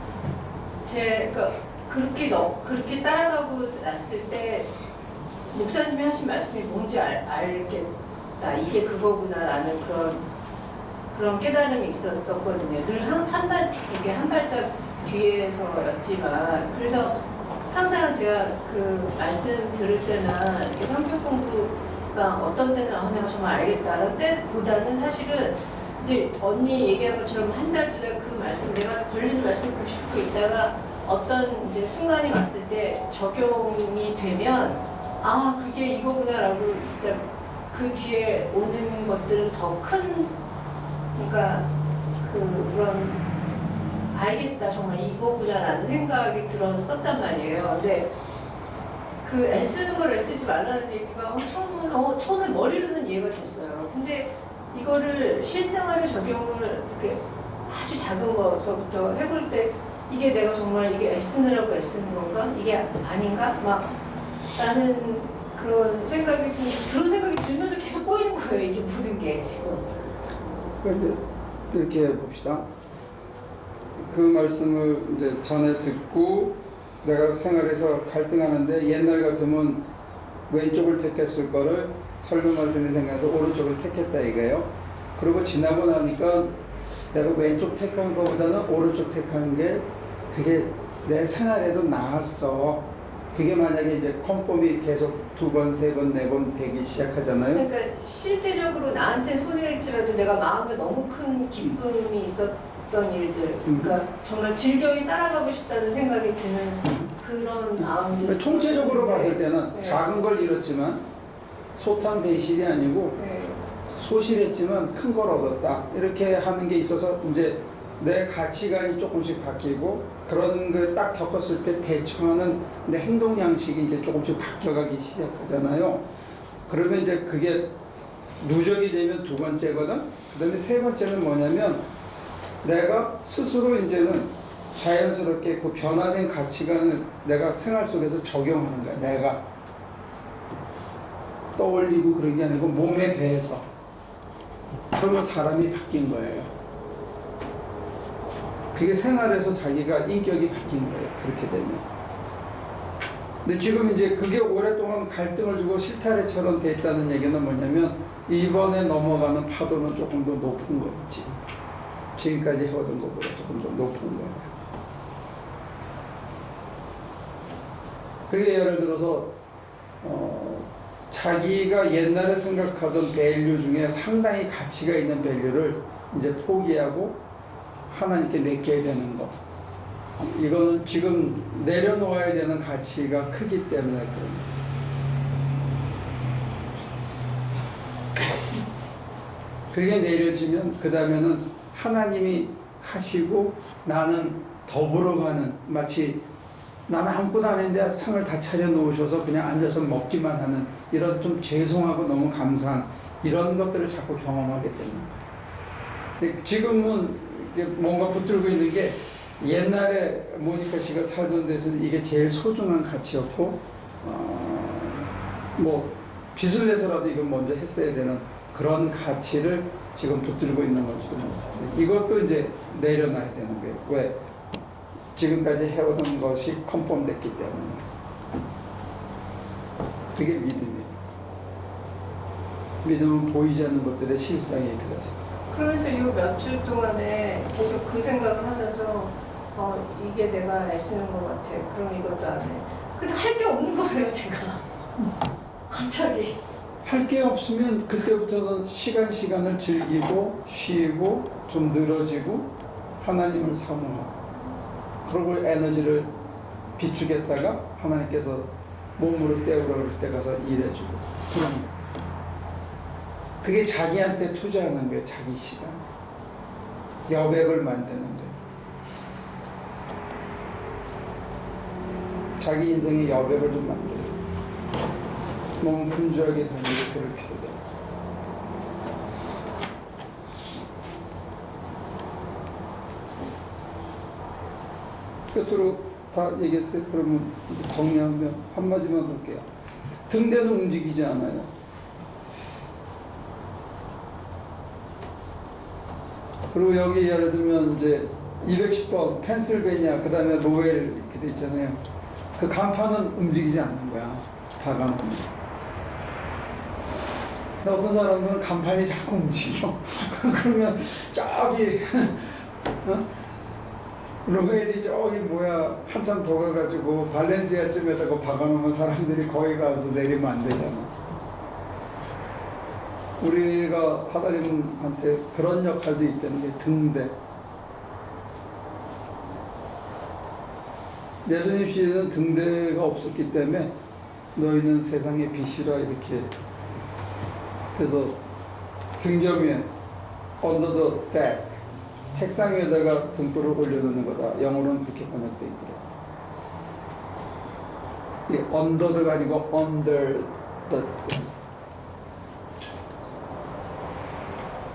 그러니까 그렇게 따라가고 났을 때 목사님이 하신 말씀이 뭔지 알겠다. 이게 그거구나라는 그런 깨달음이 있었거든요. 늘 이게 한 발짝 뒤에서였지만 그래서 항상 제가 그 말씀 들을 때나 이렇게 성경 공부가 어떤 때는 내가 정말 알겠다라는 때보다는 사실은 이제 언니 얘기한 것처럼 한 달, 2달 그 말씀 내가 걸리는 말씀 짚고 있다가 어떤 이제 순간이 왔을 때 적용이 되면 그게 이거구나라고 진짜 그 뒤에 오는 것들은 더 큰 그러니까 그런 알겠다 정말 이거구나라는 생각이 들었었단 말이에요. 근데 그 애쓰는 걸 애쓰지 말라는 얘기가 처음에 머리로는 이해가 됐어요. 근데 이거를 실생활에 적용을 이렇게 아주 작은 거서부터 해볼 때 이게 내가 정말 이게 애쓰느라고 애쓰는 건가? 이게 아닌가? 막 라는 그런 생각이 그런 생각이 들면서 계속 꼬이는 거예요. 이게 모든 게 지금. 그런데 이렇게 봅시다. 그 말씀을 이제 전에 듣고 내가 생활에서 갈등하는데 옛날 같으면 왼쪽을 택했을 거를 설교 말씀이 생각해서 오른쪽을 택했다 이거예요. 그리고 지나고 나니까 내가 왼쪽 택한 것보다는 오른쪽 택한 게 그게 내 생활에도 나았어. 그게 만약에 이제 컨펌이 계속 2번, 3번, 4번 되기 시작하잖아요. 그러니까 실제적으로 나한테 손해일지라도 내가 마음에 너무 큰 기쁨이 있었던 일들, 그러니까 정말 즐겨이 따라가고 싶다는 생각이 드는 그런 마음들. 총체적으로 봤을 때는 네. 작은 걸 잃었지만 소탄 대실이 아니고 네. 소실했지만 큰 걸 얻었다. 이렇게 하는 게 있어서 이제 내 가치관이 조금씩 바뀌고 그런 걸 딱 겪었을 때 대처하는 내 행동 양식이 이제 조금씩 바뀌어가기 시작하잖아요. 그러면 이제 그게 누적이 되면 2번째거든. 그 다음에 3번째는 뭐냐면 내가 스스로 이제는 자연스럽게 그 변화된 가치관을 내가 생활 속에서 적용하는 거야. 내가 떠올리고 그런 게 아니고 몸에 배해서. 그러면 사람이 바뀐 거예요. 그게 생활에서 자기가 인격이 바뀐 거예요. 그렇게 되면. 근데 지금 이제 그게 오랫동안 갈등을 주고 실타래처럼 돼 있다는 얘기는 뭐냐면 이번에 넘어가는 파도는 조금 더 높은 거지. 지금까지 해오던 것보다 조금 더 높은 거예요. 그게 예를 들어서 자기가 옛날에 생각하던 밸류 중에 상당히 가치가 있는 밸류를 이제 포기하고 하나님께 맡겨야 되는 거. 이거는 지금 내려놓아야 되는 가치가 크기 때문에 그런 거예요. 그게 내려지면 그 다음에는 하나님이 하시고 나는 더불어가는, 마치 나는 아무것도 안 했는데 상을 다 차려놓으셔서 그냥 앉아서 먹기만 하는 이런 좀 죄송하고 너무 감사한 이런 것들을 자꾸 경험하게 됩니다. 근데 지금은 이게 뭔가 붙들고 있는 게 옛날에 모니카 씨가 살던 데서는 이게 제일 소중한 가치였고 뭐 빚을 내서라도 이건 먼저 했어야 되는 그런 가치를 지금 붙들고 있는 건지도 모르겠어요. 이것도 이제 내려놔야 되는 거예요. 왜? 지금까지 해오던 것이 컨펌됐기 때문에. 그게 믿음이에요. 믿음은 보이지 않는 것들의 실상이 그래서. 그러면서 이 몇 주 동안에 계속 그 생각을 하면서 이게 내가 애쓰는 것 같아. 그럼 이것도 안 해. 근데 할 게 없는 거예요, 제가. 갑자기. 할 게 없으면 그때부터는 시간을 즐기고 쉬고 좀 늘어지고 하나님을 사모하고 그러고 에너지를 비추겠다가 하나님께서 몸으로 때우라 그럴 때 가서 일해주고 그런 거. 그게 자기한테 투자하는 거예요. 자기 시간. 여백을 만드는 거예요. 자기 인생의 여백을 좀 만들어요. 너무 분주하게 달리고 그럴 필요가 없어요. 끝으로 다 얘기했어요. 그러면 이제 정리하면 한마디만 볼게요. 등대는 움직이지 않아요. 그리고 여기 예를 들면 이제 210번 펜실베니아 그 다음에 로웰 이렇게 돼 있잖아요. 그 간판은 움직이지 않는 거야. 파간은. 어떤 사람들은 간판이 자꾸 움직여. 그러면 저기 로웰이 저기 뭐야 한참 더 가가지고 발렌시아쯤에다가 박아놓으면 사람들이 거기 가서 내리면 안 되잖아. 우리가 하나님한테 그런 역할도 있다는 게 등대. 예수님 시대는 등대가 없었기 때문에 너희는 세상의 빛이라 이렇게 그래서 등경 위에 under the desk 책상 위에다가 등불을 올려놓는 거다. 영어로는 그렇게 번역되어 있더라고요. 이게 under가 아니고 under the desk.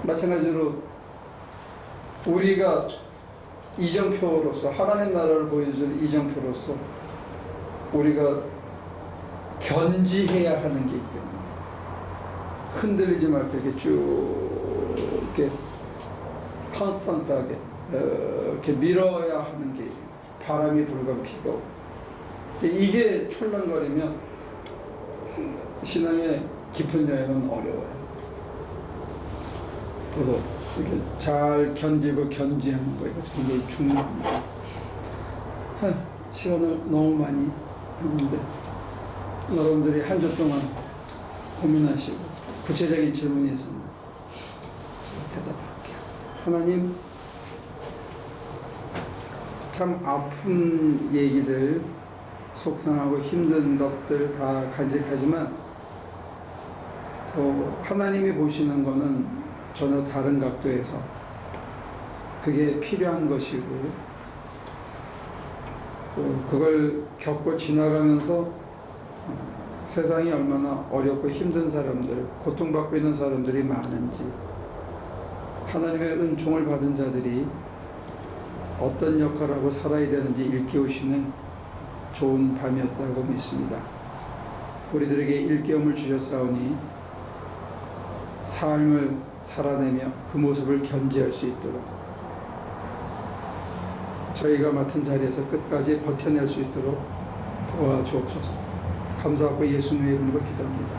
마찬가지로 우리가 이정표로서 하나님 나라를 보여줄 이정표로서 우리가 견지해야 하는 게 있거든요. 흔들리지 말고 이렇게 쭉 이렇게 컨스턴트하게 이렇게 밀어야 하는 게 바람이 불건 피고 이게 촐랑거리면 신앙의 깊은 여행은 어려워요. 그래서 이렇게 잘 견디고 견지하는 거 이거 굉장히 중요합니다. 시간을 너무 많이 했는데 여러분들이 한 주 동안 고민하시고 구체적인 질문이 있으면 대답할게요. 하나님, 참 아픈 얘기들, 속상하고 힘든 것들 다 간직하지만 하나님이 보시는 거는 전혀 다른 각도에서 그게 필요한 것이고 그걸 겪고 지나가면서 세상이 얼마나 어렵고 힘든 사람들, 고통받고 있는 사람들이 많은지 하나님의 은총을 받은 자들이 어떤 역할을 하고 살아야 되는지 일깨우시는 좋은 밤이었다고 믿습니다. 우리들에게 일깨움을 주셨사오니 삶을 살아내며 그 모습을 견지할 수 있도록 저희가 맡은 자리에서 끝까지 버텨낼 수 있도록 도와주옵소서. 감사하고 예수님의 이름으로 기도합니다.